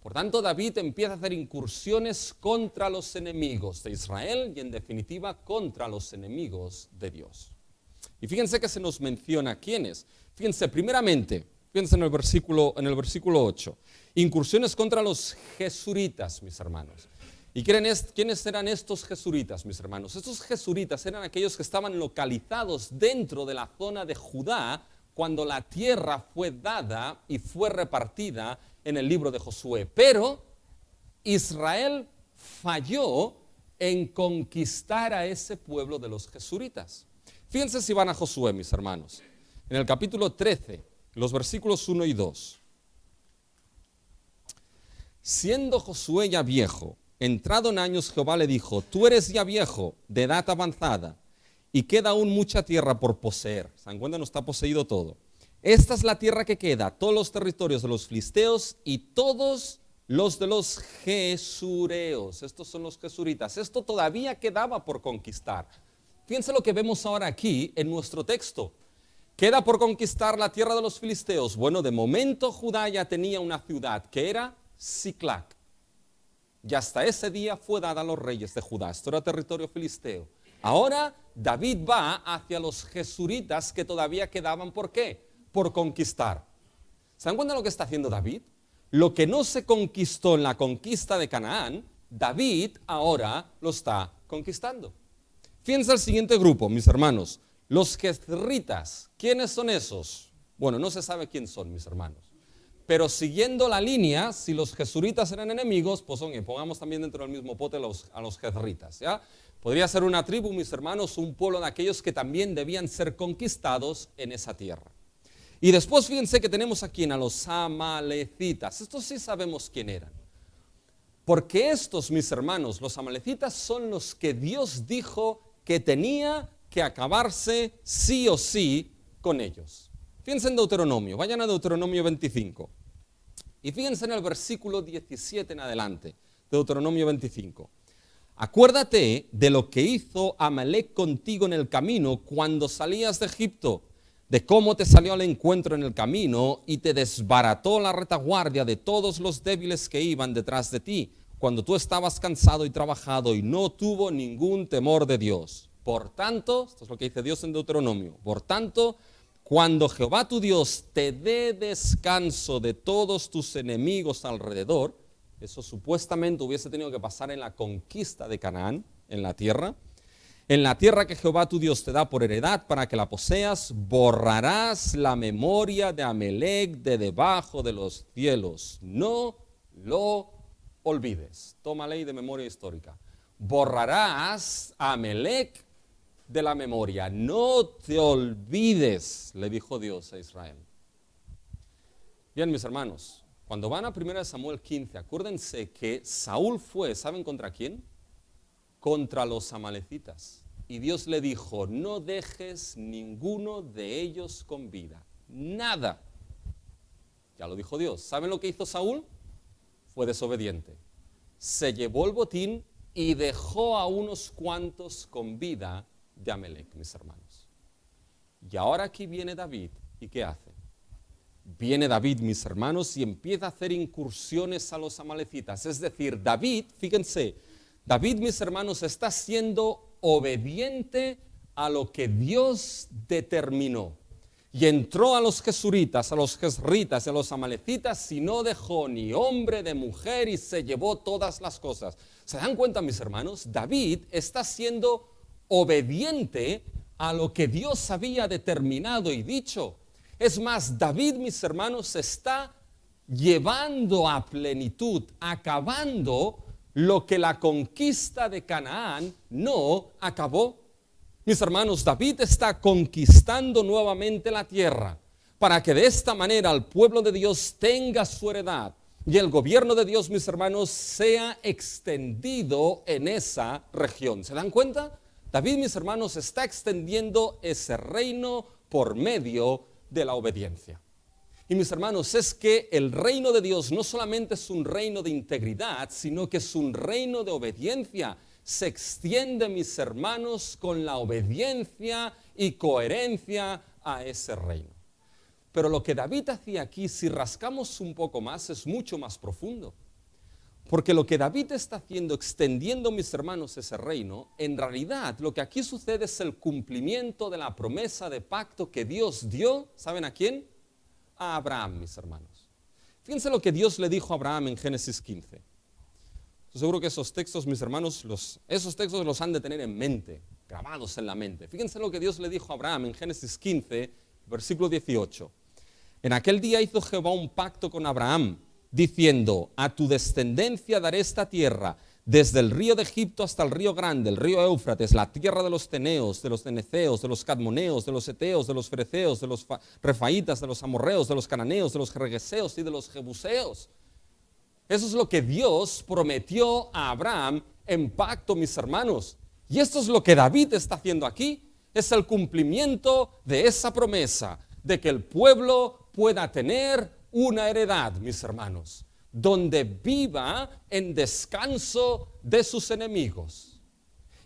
Por tanto, David empieza a hacer incursiones contra los enemigos de Israel y en definitiva contra los enemigos de Dios. Y fíjense que se nos menciona quiénes. Fíjense, primeramente, fíjense en el versículo 8, incursiones contra los jesuritas, mis hermanos. ¿Y quiénes eran estos jesuritas, mis hermanos? Estos jesuritas eran aquellos que estaban localizados dentro de la zona de Judá cuando la tierra fue dada y fue repartida en el libro de Josué. Pero Israel falló en conquistar a ese pueblo de los jesuritas. Fíjense si van a Josué, mis hermanos, en el capítulo 13, los versículos 1 y 2. Siendo Josué ya viejo, entrado en años, Jehová le dijo, tú eres ya viejo, de edad avanzada, y queda aún mucha tierra por poseer. ¿Se dan cuenta? No está poseído todo. Esta es la tierra que queda, todos los territorios de los filisteos y todos los de los jesureos. Estos son los jesuritas. Esto todavía quedaba por conquistar. Fíjense lo que vemos ahora aquí en nuestro texto. Queda por conquistar la tierra de los filisteos. Bueno, de momento Judá ya tenía una ciudad que era Siclac. Y hasta ese día fue dada a los reyes de Judá. Esto era territorio filisteo. Ahora David va hacia los jesuritas que todavía quedaban. ¿Por qué? Por conquistar. ¿Se dan cuenta de lo que está haciendo David? Lo que no se conquistó en la conquista de Canaán, David ahora lo está conquistando. Fíjense el siguiente grupo, mis hermanos, los jezritas. ¿Quiénes son esos? Bueno, no se sabe quién son, mis hermanos. Pero siguiendo la línea, si los jesuritas eran enemigos, pues pongamos también dentro del mismo pote a los jezritas, ¿ya? Podría ser una tribu, mis hermanos, un pueblo de aquellos que también debían ser conquistados en esa tierra. Y después fíjense que tenemos aquí a los amalecitas. Estos sí sabemos quién eran. Porque estos, mis hermanos, los amalecitas son los que Dios dijo que tenía que acabarse sí o sí con ellos. Fíjense en Deuteronomio, vayan a Deuteronomio 25. Y fíjense en el versículo 17 en adelante, Deuteronomio 25. Acuérdate de lo que hizo Amalec contigo en el camino cuando salías de Egipto, de cómo te salió al encuentro en el camino y te desbarató la retaguardia de todos los débiles que iban detrás de ti, cuando tú estabas cansado y trabajado y no tuvo ningún temor de Dios. Por tanto, esto es lo que dice Dios en Deuteronomio, por tanto, cuando Jehová tu Dios te dé descanso de todos tus enemigos alrededor, eso supuestamente hubiese tenido que pasar en la conquista de Canaán, en la tierra que Jehová tu Dios te da por heredad para que la poseas, borrarás la memoria de Amalec de debajo de los cielos. No lo olvides. Toma ley de memoria histórica. Borrarás a Amalec de la memoria. No te olvides, le dijo Dios a Israel. Bien, mis hermanos, cuando van a 1 Samuel 15, acuérdense que Saúl fue, ¿saben contra quién? Contra los amalecitas. Y Dios le dijo, no dejes ninguno de ellos con vida. Nada. Ya lo dijo Dios. ¿Saben lo que hizo Saúl? Fue desobediente. Se llevó el botín y dejó a unos cuantos con vida de Amalec, mis hermanos. Y ahora aquí viene David, ¿y qué hace? Viene David, mis hermanos, y empieza a hacer incursiones a los amalecitas. Es decir, David, fíjense, David, mis hermanos, está siendo obediente a lo que Dios determinó. Y entró a los jesuritas, a los jezritas y a los amalecitas y no dejó ni hombre de mujer y se llevó todas las cosas. ¿Se dan cuenta, mis hermanos? David está siendo obediente a lo que Dios había determinado y dicho. Es más, David, mis hermanos, está llevando a plenitud, acabando lo que la conquista de Canaán no acabó. Mis hermanos, David está conquistando nuevamente la tierra para que de esta manera el pueblo de Dios tenga su heredad y el gobierno de Dios, mis hermanos, sea extendido en esa región. ¿Se dan cuenta? David, mis hermanos, está extendiendo ese reino por medio de la obediencia. Y mis hermanos, es que el reino de Dios no solamente es un reino de integridad, sino que es un reino de obediencia. Se extiende, mis hermanos, con la obediencia y coherencia a ese reino. Pero lo que David hacía aquí, si rascamos un poco más, es mucho más profundo. Porque lo que David está haciendo, extendiendo, mis hermanos, ese reino, en realidad lo que aquí sucede es el cumplimiento de la promesa de pacto que Dios dio, ¿saben a quién? A Abraham, mis hermanos. Fíjense lo que Dios le dijo a Abraham en Génesis 15. Estoy seguro que esos textos, mis hermanos, esos textos los han de tener en mente, grabados en la mente. Fíjense lo que Dios le dijo a Abraham en Génesis 15, versículo 18. En aquel día hizo Jehová un pacto con Abraham, diciendo: a tu descendencia daré esta tierra, desde el río de Egipto hasta el río grande, el río Éufrates, la tierra de los teneos, de los ceneceos, de los cadmoneos, de los eteos, de los fereceos, de los refaitas, de los amorreos, de los cananeos, de los jerjeseos y de los jebuseos. Eso es lo que Dios prometió a Abraham en pacto, mis hermanos. Y esto es lo que David está haciendo aquí. Es el cumplimiento de esa promesa de que el pueblo pueda tener una heredad, mis hermanos, donde viva en descanso de sus enemigos.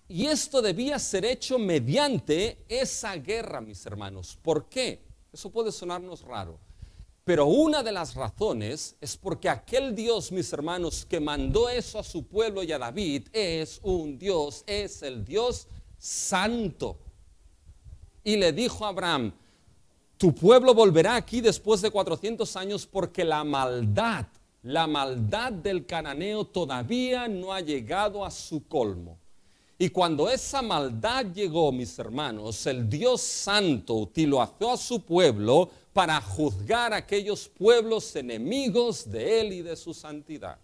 Y esto debía ser hecho mediante esa guerra, mis hermanos. ¿Por qué? Eso puede sonarnos raro. Pero una de las razones es porque aquel Dios, mis hermanos, que mandó eso a su pueblo y a David, es un Dios, es el Dios santo. Y le dijo a Abraham: tu pueblo volverá aquí después de 400 años porque la maldad del cananeo todavía no ha llegado a su colmo. Y cuando esa maldad llegó, mis hermanos, el Dios Santo utilizó a su pueblo para juzgar a aquellos pueblos enemigos de Él y de su santidad.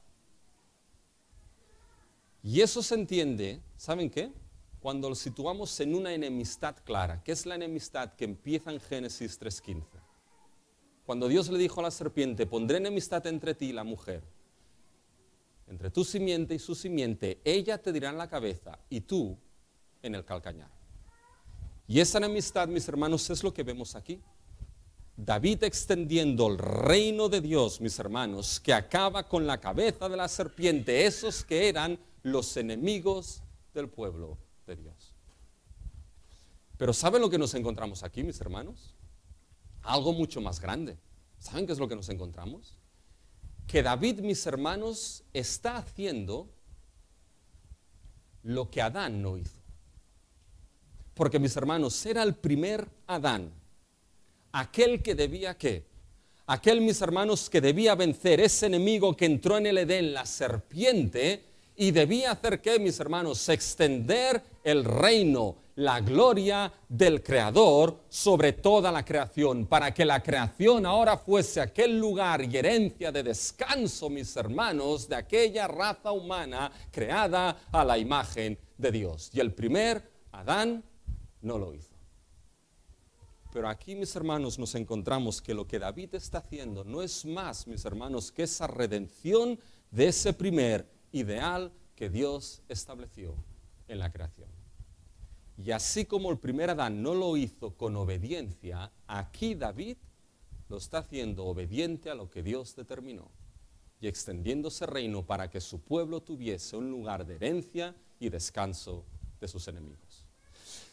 Y eso se entiende, ¿saben qué? Cuando lo situamos en una enemistad clara. ¿Qué es la enemistad que empieza en Génesis 3:15? Cuando Dios le dijo a la serpiente: pondré enemistad entre ti y la mujer, entre tu simiente y su simiente, ella te dirá en la cabeza y tú en el calcañar. Y esa enemistad, mis hermanos, es lo que vemos aquí. David extendiendo el reino de Dios, mis hermanos, que acaba con la cabeza de la serpiente, esos que eran los enemigos del pueblo de Dios. Pero ¿saben lo que nos encontramos aquí, mis hermanos? Algo mucho más grande. ¿Saben qué es lo que nos encontramos? Que David, mis hermanos, está haciendo lo que Adán no hizo. Porque, mis hermanos, era el primer Adán, aquel que debía ¿qué? Aquel, mis hermanos, que debía vencer ese enemigo que entró en el Edén, la serpiente, y debía hacer ¿qué, mis hermanos? Extender el reino, la gloria del Creador sobre toda la creación, para que la creación ahora fuese aquel lugar y herencia de descanso, mis hermanos, de aquella raza humana creada a la imagen de Dios. Y el primer Adán no lo hizo. Pero aquí, mis hermanos, nos encontramos que lo que David está haciendo no es más, mis hermanos, que esa redención de ese primer ideal que Dios estableció en la creación. Y así como el primer Adán no lo hizo con obediencia, aquí David lo está haciendo obediente a lo que Dios determinó y extendiendo ese reino para que su pueblo tuviese un lugar de herencia y descanso de sus enemigos.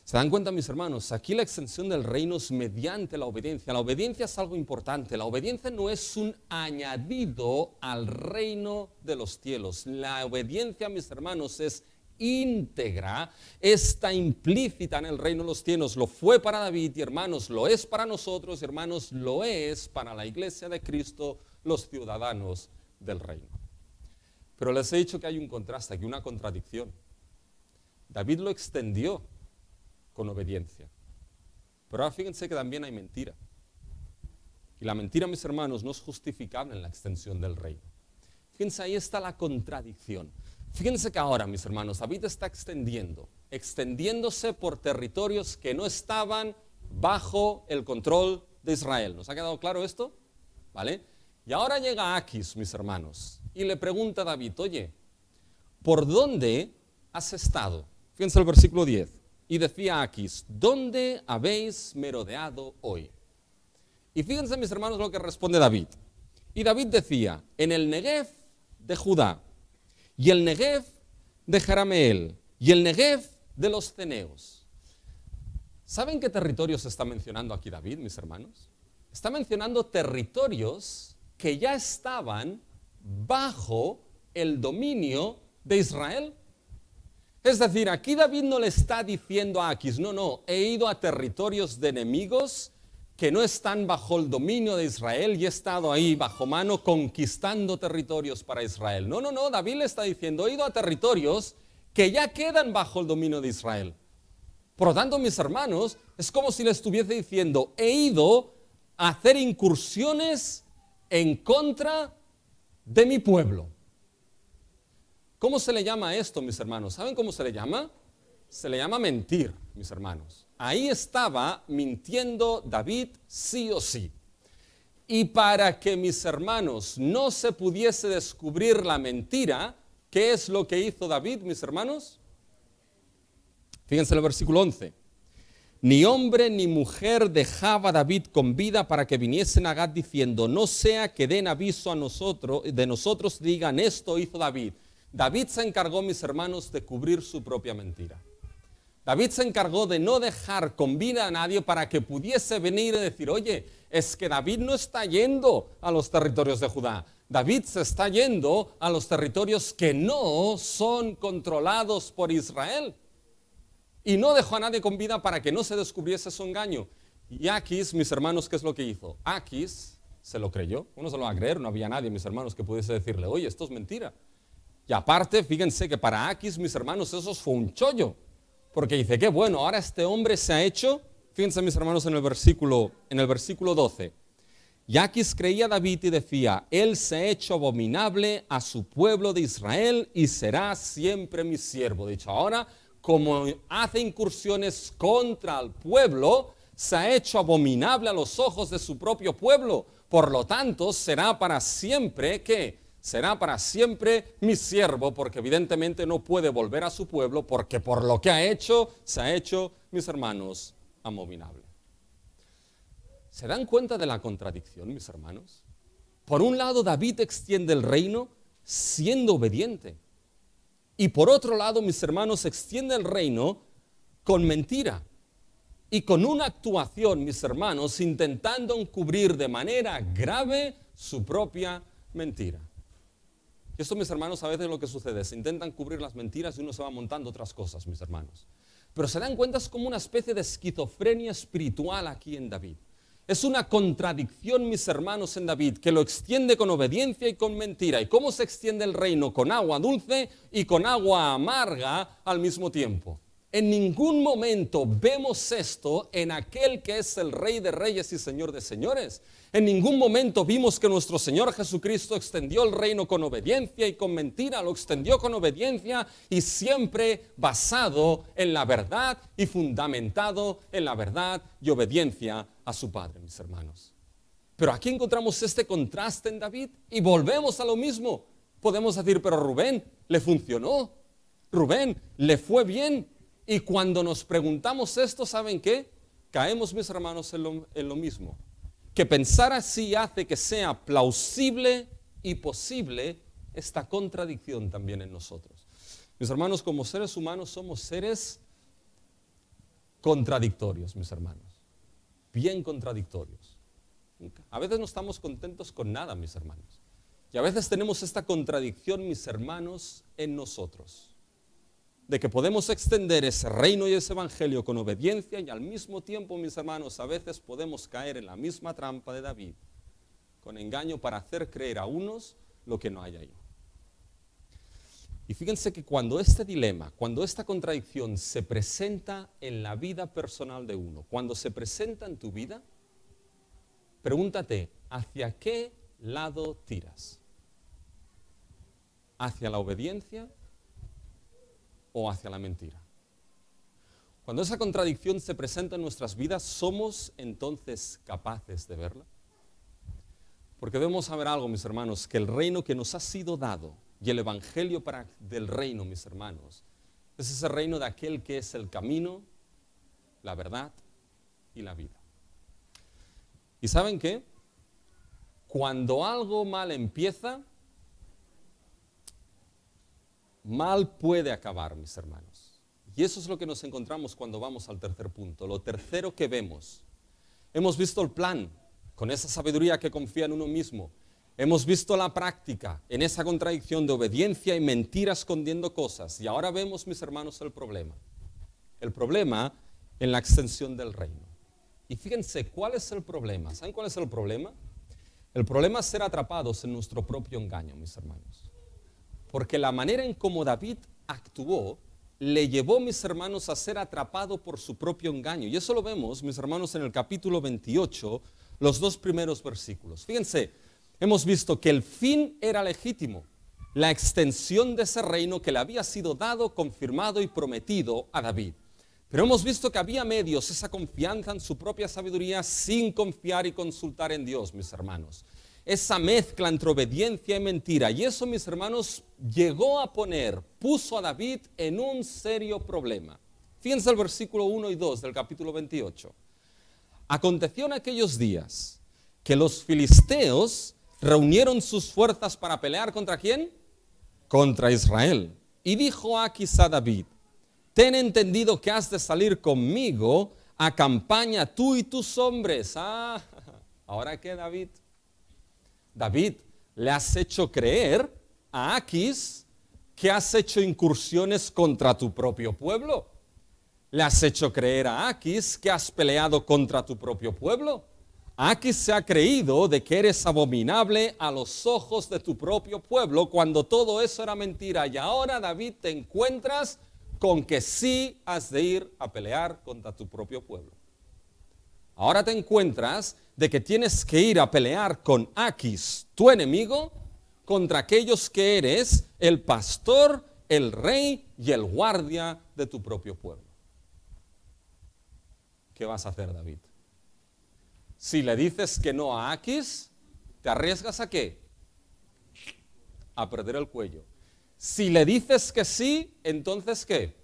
¿Se dan cuenta, mis hermanos? Aquí la extensión del reino es mediante la obediencia. La obediencia es algo importante. La obediencia no es un añadido al reino de los cielos. La obediencia, mis hermanos, es íntegra, está implícita en el reino de los cielos. Lo fue para David y, hermanos, lo es para nosotros, hermanos, lo es para la iglesia de Cristo, los ciudadanos del reino. Pero les he dicho que hay un contraste, aquí una contradicción. David lo extendió con obediencia. Pero ahora fíjense que también hay mentira. Y la mentira, mis hermanos, no es justificable en la extensión del reino. Fíjense, ahí está la contradicción. Fíjense que ahora, mis hermanos, David está extendiéndose por territorios que no estaban bajo el control de Israel. ¿Nos ha quedado claro esto? ¿Vale? Y ahora llega Aquis, mis hermanos, y le pregunta a David, oye, ¿por dónde has estado? Fíjense el versículo 10. Y decía Aquis, ¿dónde habéis merodeado hoy? Y fíjense, mis hermanos, lo que responde David. Y David decía, en el Negev de Judá, y el Negev de Jerameel, y el Negev de los ceneos. ¿Saben qué territorios está mencionando aquí David, mis hermanos? Está mencionando territorios que ya estaban bajo el dominio de Israel. Es decir, aquí David no le está diciendo a Aquis, no, he ido a territorios de enemigos que no están bajo el dominio de Israel y he estado ahí bajo mano conquistando territorios para Israel. No, David le está diciendo, he ido a territorios que ya quedan bajo el dominio de Israel. Por lo tanto, mis hermanos, es como si le estuviese diciendo, he ido a hacer incursiones en contra de mi pueblo. ¿Cómo se le llama esto, mis hermanos? ¿Saben cómo se le llama? Se le llama mentir, mis hermanos. Ahí estaba mintiendo David sí o sí. Y para que, mis hermanos, no se pudiese descubrir la mentira, ¿qué es lo que hizo David, mis hermanos? Fíjense en el versículo 11. Ni hombre ni mujer dejaba David con vida para que viniesen a Gat diciendo, no sea que den aviso a nosotros, de nosotros digan, esto hizo David. David se encargó, mis hermanos, de cubrir su propia mentira. David se encargó de no dejar con vida a nadie para que pudiese venir y decir, oye, es que David no está yendo a los territorios de Judá. David se está yendo a los territorios que no son controlados por Israel. Y no dejó a nadie con vida para que no se descubriese su engaño. Y Aquis, mis hermanos, ¿qué es lo que hizo? Aquis se lo creyó. Uno se lo va a creer, no había nadie, mis hermanos, que pudiese decirle, oye, esto es mentira. Y aparte, fíjense que para Aquis, mis hermanos, eso fue un chollo. Porque dice, qué bueno, ahora este hombre se ha hecho, fíjense, mis hermanos, en el versículo 12. Y Aquis creía a David y decía, él se ha hecho abominable a su pueblo de Israel y será siempre mi siervo. Dicho, ahora, como hace incursiones contra el pueblo, se ha hecho abominable a los ojos de su propio pueblo. Por lo tanto, será para siempre, ¿qué? Será para siempre mi siervo, porque evidentemente no puede volver a su pueblo, porque por lo que ha hecho, se ha hecho, mis hermanos, abominable. ¿Se dan cuenta de la contradicción, mis hermanos? Por un lado, David extiende el reino siendo obediente. Y por otro lado, mis hermanos, extiende el reino con mentira. Y con una actuación, mis hermanos, intentando encubrir de manera grave su propia mentira. Y esto, mis hermanos, a veces lo que sucede, se intentan cubrir las mentiras y uno se va montando otras cosas, mis hermanos. Pero se dan cuenta, es como una especie de esquizofrenia espiritual aquí en David. Es una contradicción, mis hermanos, en David, que lo extiende con obediencia y con mentira. ¿Y cómo se extiende el reino? Con agua dulce y con agua amarga al mismo tiempo. En ningún momento vemos esto en aquel que es el Rey de Reyes y Señor de Señores. En ningún momento vimos que nuestro Señor Jesucristo extendió el reino con obediencia y con mentira. Lo extendió con obediencia y siempre basado en la verdad y fundamentado en la verdad y obediencia a su Padre, mis hermanos. Pero aquí encontramos este contraste en David y volvemos a lo mismo. Podemos decir, pero Rubén, ¿le funcionó? Rubén, ¿le fue bien? Y cuando nos preguntamos esto, ¿saben qué? Caemos, mis hermanos, en lo mismo. Que pensar así hace que sea plausible y posible esta contradicción también en nosotros. Mis hermanos, como seres humanos somos seres contradictorios, mis hermanos. Bien contradictorios. A veces no estamos contentos con nada, mis hermanos. Y a veces tenemos esta contradicción, mis hermanos, en nosotros. De que podemos extender ese reino y ese evangelio con obediencia y al mismo tiempo, mis hermanos, a veces podemos caer en la misma trampa de David, con engaño para hacer creer a unos lo que no hay ahí. Y fíjense que cuando este dilema, cuando esta contradicción se presenta en la vida personal de uno, cuando se presenta en tu vida, pregúntate, ¿hacia qué lado tiras? ¿Hacia la obediencia o hacia la mentira? Cuando esa contradicción se presenta en nuestras vidas, ¿somos entonces capaces de verla? Porque debemos saber algo, mis hermanos, que el reino que nos ha sido dado y el evangelio del reino, mis hermanos, es ese reino de aquel que es el camino, la verdad y la vida. ¿Y saben qué? Cuando algo mal empieza, mal puede acabar, mis hermanos. Y eso es lo que nos encontramos cuando vamos al tercer punto. Lo tercero que vemos. Hemos visto el plan, con esa sabiduría que confía en uno mismo. Hemos visto la práctica, en esa contradicción de obediencia y mentira escondiendo cosas. Y ahora vemos, mis hermanos, el problema. El problema en la extensión del reino. Y fíjense, ¿cuál es el problema? ¿Saben cuál es el problema? El problema es ser atrapados en nuestro propio engaño, mis hermanos. Porque la manera en cómo David actuó le llevó, mis hermanos, a ser atrapado por su propio engaño. Y eso lo vemos, mis hermanos, en el capítulo 28, los 2 primeros versículos. Fíjense, hemos visto que el fin era legítimo, la extensión de ese reino que le había sido dado, confirmado y prometido a David. Pero hemos visto que había medios, esa confianza en su propia sabiduría sin confiar y consultar en Dios, mis hermanos. Esa mezcla entre obediencia y mentira. Y eso, mis hermanos, puso a David en un serio problema. Fíjense el versículo 1 y 2 del capítulo 28. Aconteció en aquellos días que los filisteos reunieron sus fuerzas para pelear ¿contra quién? Contra Israel. Y dijo Aquis a David: ten entendido que has de salir conmigo a campaña tú y tus hombres. ¿Ahora qué, David? David, le has hecho creer a Aquis que has hecho incursiones contra tu propio pueblo. Le has hecho creer a Aquis que has peleado contra tu propio pueblo. Aquis se ha creído de que eres abominable a los ojos de tu propio pueblo cuando todo eso era mentira. Y ahora, David, te encuentras con que sí has de ir a pelear contra tu propio pueblo. Ahora te encuentras de que tienes que ir a pelear con Aquis, tu enemigo, contra aquellos que eres el pastor, el rey y el guardia de tu propio pueblo. ¿Qué vas a hacer, David? Si le dices que no a Aquis, ¿te arriesgas a qué? A perder el cuello. Si le dices que sí, entonces ¿qué?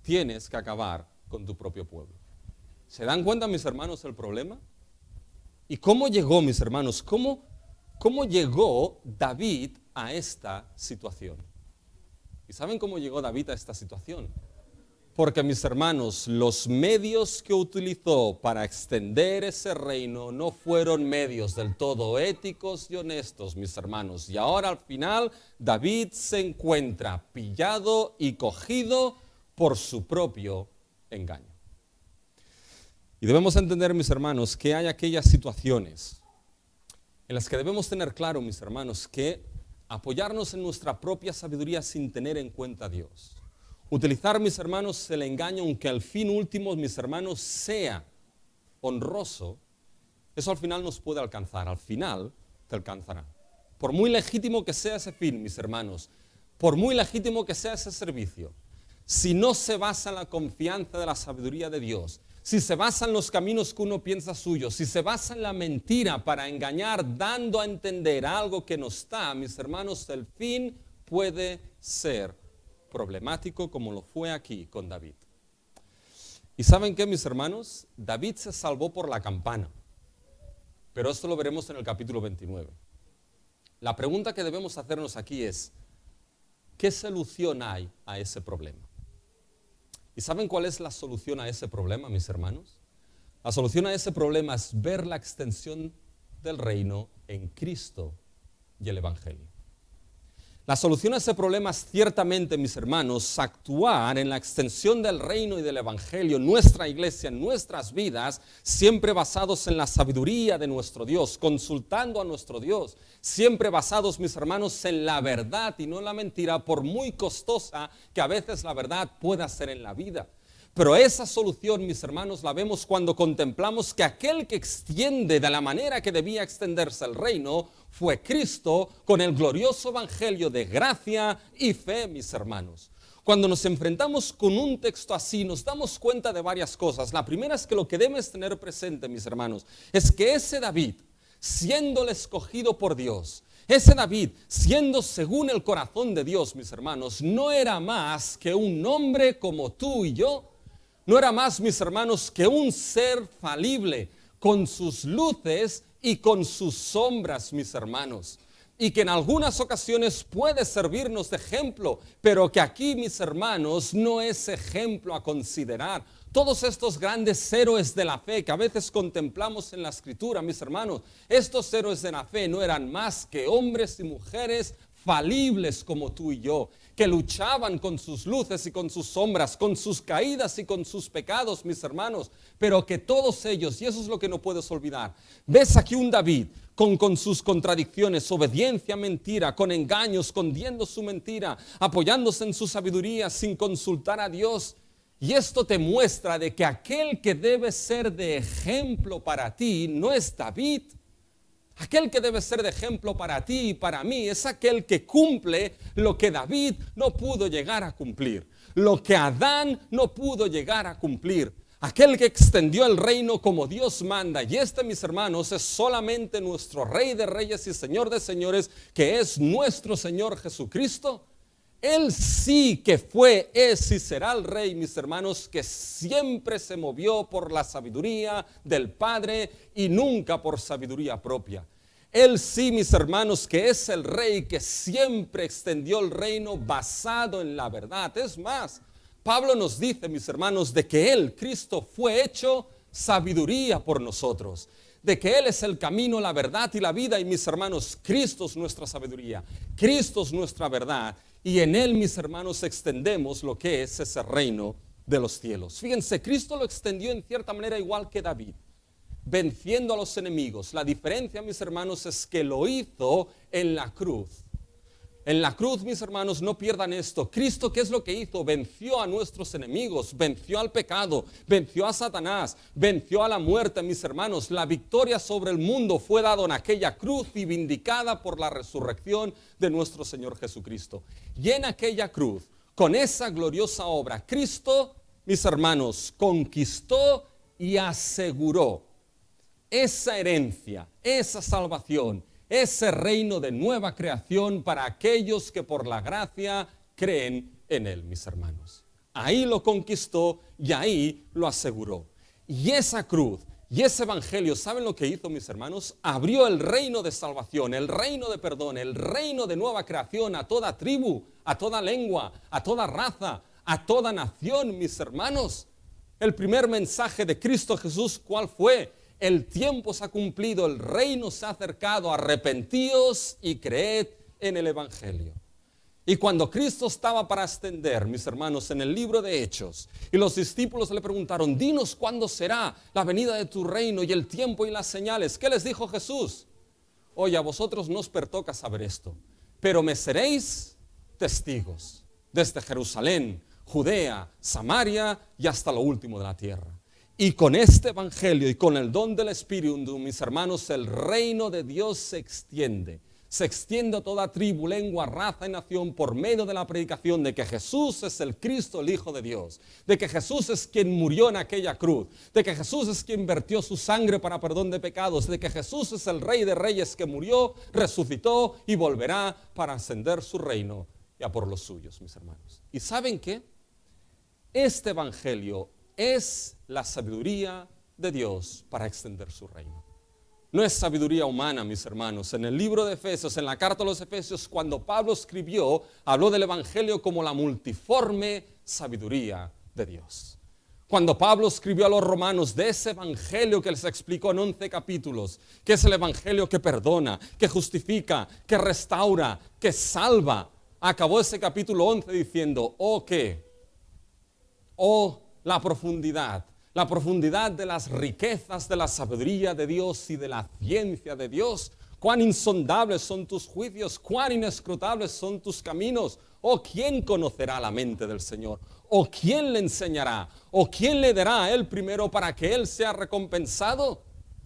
Tienes que acabar con tu propio pueblo. ¿Se dan cuenta, mis hermanos, el problema? ¿Y cómo llegó, mis hermanos? ¿Cómo llegó David a esta situación? ¿Y saben cómo llegó David a esta situación? Porque, mis hermanos, los medios que utilizó para extender ese reino no fueron medios del todo éticos y honestos, mis hermanos. Y ahora, al final, David se encuentra pillado y cogido por su propio engaño. Y debemos entender, mis hermanos, que hay aquellas situaciones en las que debemos tener claro, mis hermanos, que apoyarnos en nuestra propia sabiduría sin tener en cuenta a Dios. Utilizar, mis hermanos, el engaño, aunque al fin último, mis hermanos, sea honroso, eso al final nos puede alcanzar, al final te alcanzará. Por muy legítimo que sea ese fin, mis hermanos, por muy legítimo que sea ese servicio, si no se basa en la confianza de la sabiduría de Dios, si se basa en los caminos que uno piensa suyos, si se basa en la mentira para engañar, dando a entender algo que no está, mis hermanos, el fin puede ser problemático como lo fue aquí con David. ¿Y saben qué, mis hermanos? David se salvó por la campana, pero esto lo veremos en el capítulo 29. La pregunta que debemos hacernos aquí es, ¿qué solución hay a ese problema? ¿Y saben cuál es la solución a ese problema, mis hermanos? La solución a ese problema es ver la extensión del reino en Cristo y el Evangelio. La solución a ese problema es ciertamente, mis hermanos, actuar en la extensión del reino y del Evangelio en nuestra iglesia, en nuestras vidas, siempre basados en la sabiduría de nuestro Dios, consultando a nuestro Dios, siempre basados, mis hermanos, en la verdad y no en la mentira, por muy costosa que a veces la verdad pueda ser en la vida. Pero esa solución, mis hermanos, la vemos cuando contemplamos que aquel que extiende de la manera que debía extenderse el reino fue Cristo con el glorioso evangelio de gracia y fe, mis hermanos. Cuando nos enfrentamos con un texto así, nos damos cuenta de varias cosas. La primera es que lo que debes tener presente, mis hermanos, es que ese David, siendo el escogido por Dios, ese David, siendo según el corazón de Dios, mis hermanos, no era más que un hombre como tú y yo. No era más, mis hermanos, que un ser falible, con sus luces y con sus sombras, mis hermanos. Y que en algunas ocasiones puede servirnos de ejemplo, pero que aquí, mis hermanos, no es ejemplo a considerar. Todos estos grandes héroes de la fe que a veces contemplamos en la Escritura, mis hermanos, estos héroes de la fe no eran más que hombres y mujeres falibles como tú y yo, que luchaban con sus luces y con sus sombras, con sus caídas y con sus pecados, mis hermanos, pero que todos ellos, y eso es lo que no puedes olvidar, ves aquí un David con sus contradicciones, obediencia, mentira, con engaños, escondiendo su mentira, apoyándose en su sabiduría sin consultar a Dios. Y esto te muestra de que aquel que debe ser de ejemplo para ti no es David. Aquel que debe ser de ejemplo para ti y para mí es aquel que cumple lo que David no pudo llegar a cumplir, lo que Adán no pudo llegar a cumplir. Aquel que extendió el reino como Dios manda. Y este, mis hermanos, es solamente nuestro Rey de Reyes y Señor de Señores, que es nuestro Señor Jesucristo. Él sí que fue, es y será el Rey, mis hermanos, que siempre se movió por la sabiduría del Padre y nunca por sabiduría propia. Él sí, mis hermanos, que es el Rey que siempre extendió el reino basado en la verdad. Es más, Pablo nos dice, mis hermanos, de que Él, Cristo, fue hecho sabiduría por nosotros. De que Él es el camino, la verdad y la vida. Y mis hermanos, Cristo es nuestra sabiduría, Cristo es nuestra verdad. Y en Él, mis hermanos, extendemos lo que es ese reino de los cielos. Fíjense, Cristo lo extendió en cierta manera igual que David, venciendo a los enemigos. La diferencia, mis hermanos, es que lo hizo en la cruz. En la cruz, mis hermanos, no pierdan esto. Cristo, ¿qué es lo que hizo? Venció a nuestros enemigos, venció al pecado, venció a Satanás, venció a la muerte, mis hermanos. La victoria sobre el mundo fue dada en aquella cruz y vindicada por la resurrección de nuestro Señor Jesucristo. Y en aquella cruz, con esa gloriosa obra, Cristo, mis hermanos, conquistó y aseguró esa herencia, esa salvación, ese reino de nueva creación para aquellos que por la gracia creen en Él, mis hermanos. Ahí lo conquistó y ahí lo aseguró. Y esa cruz y ese evangelio, ¿saben lo que hizo, mis hermanos? Abrió el reino de salvación, el reino de perdón, el reino de nueva creación a toda tribu, a toda lengua, a toda raza, a toda nación, mis hermanos. El primer mensaje de Cristo Jesús, ¿cuál fue? El tiempo se ha cumplido, el reino se ha acercado, arrepentíos y creed en el evangelio. Y cuando Cristo estaba para ascender, mis hermanos, en el libro de Hechos, y los discípulos le preguntaron, dinos cuándo será la venida de tu reino y el tiempo y las señales. ¿Qué les dijo Jesús? Oye, a vosotros no os pertoca saber esto, pero me seréis testigos desde Jerusalén, Judea, Samaria y hasta lo último de la tierra. Y con este evangelio y con el don del Espíritu, mis hermanos, el reino de Dios se extiende a toda tribu, lengua, raza y nación por medio de la predicación de que Jesús es el Cristo, el Hijo de Dios, de que Jesús es quien murió en aquella cruz, de que Jesús es quien vertió su sangre para perdón de pecados, de que Jesús es el Rey de Reyes que murió, resucitó y volverá para ascender su reino y a por los suyos, mis hermanos. ¿Y saben qué? Este evangelio es la sabiduría de Dios para extender su reino. No es sabiduría humana, mis hermanos. En el libro de Efesios, en la carta a los Efesios, cuando Pablo escribió, habló del evangelio como la multiforme sabiduría de Dios. Cuando Pablo escribió a los romanos de ese evangelio que les explicó en 11 capítulos, que es el evangelio que perdona, que justifica, que restaura, que salva, acabó ese capítulo 11 diciendo, la profundidad de las riquezas de la sabiduría de Dios y de la ciencia de Dios, Cuán insondables son tus juicios, cuán inescrutables son tus caminos. ¿O quién conocerá la mente del Señor? ¿O quién le enseñará? ¿O quién le dará a él primero para que él sea recompensado?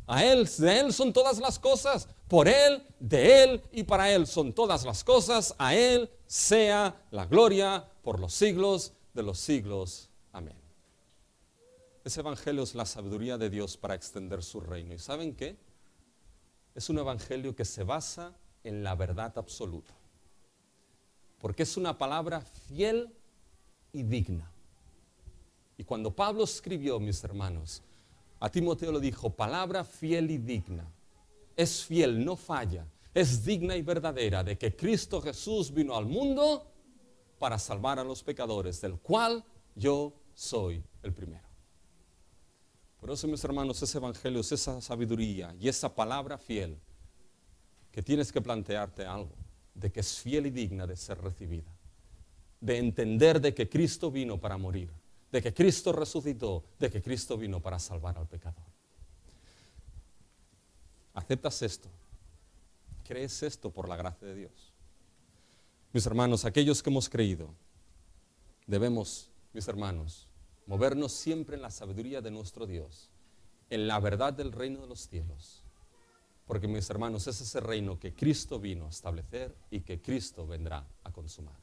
A él, de él son todas las cosas, por él, de él y para él son todas las cosas. A él sea la gloria por los siglos de los siglos. Amén. Ese evangelio es la sabiduría de Dios para extender su reino. ¿Y saben qué? Es un evangelio que se basa en la verdad absoluta. Porque es una palabra fiel y digna. Y cuando Pablo escribió, mis hermanos, a Timoteo le dijo, palabra fiel y digna. Es fiel, no falla. Es digna y verdadera de que Cristo Jesús vino al mundo para salvar a los pecadores, del cual yo soy el primero. Por eso, mis hermanos, ese evangelio es esa sabiduría y esa palabra fiel que tienes que plantearte algo, de que es fiel y digna de ser recibida, de entender de que Cristo vino para morir, de que Cristo resucitó, de que Cristo vino para salvar al pecador. ¿Aceptas esto? ¿Crees esto por la gracia de Dios? Mis hermanos, aquellos que hemos creído, debemos, mis hermanos, movernos siempre en la sabiduría de nuestro Dios, en la verdad del reino de los cielos. Porque, mis hermanos, ese es el reino que Cristo vino a establecer y que Cristo vendrá a consumar.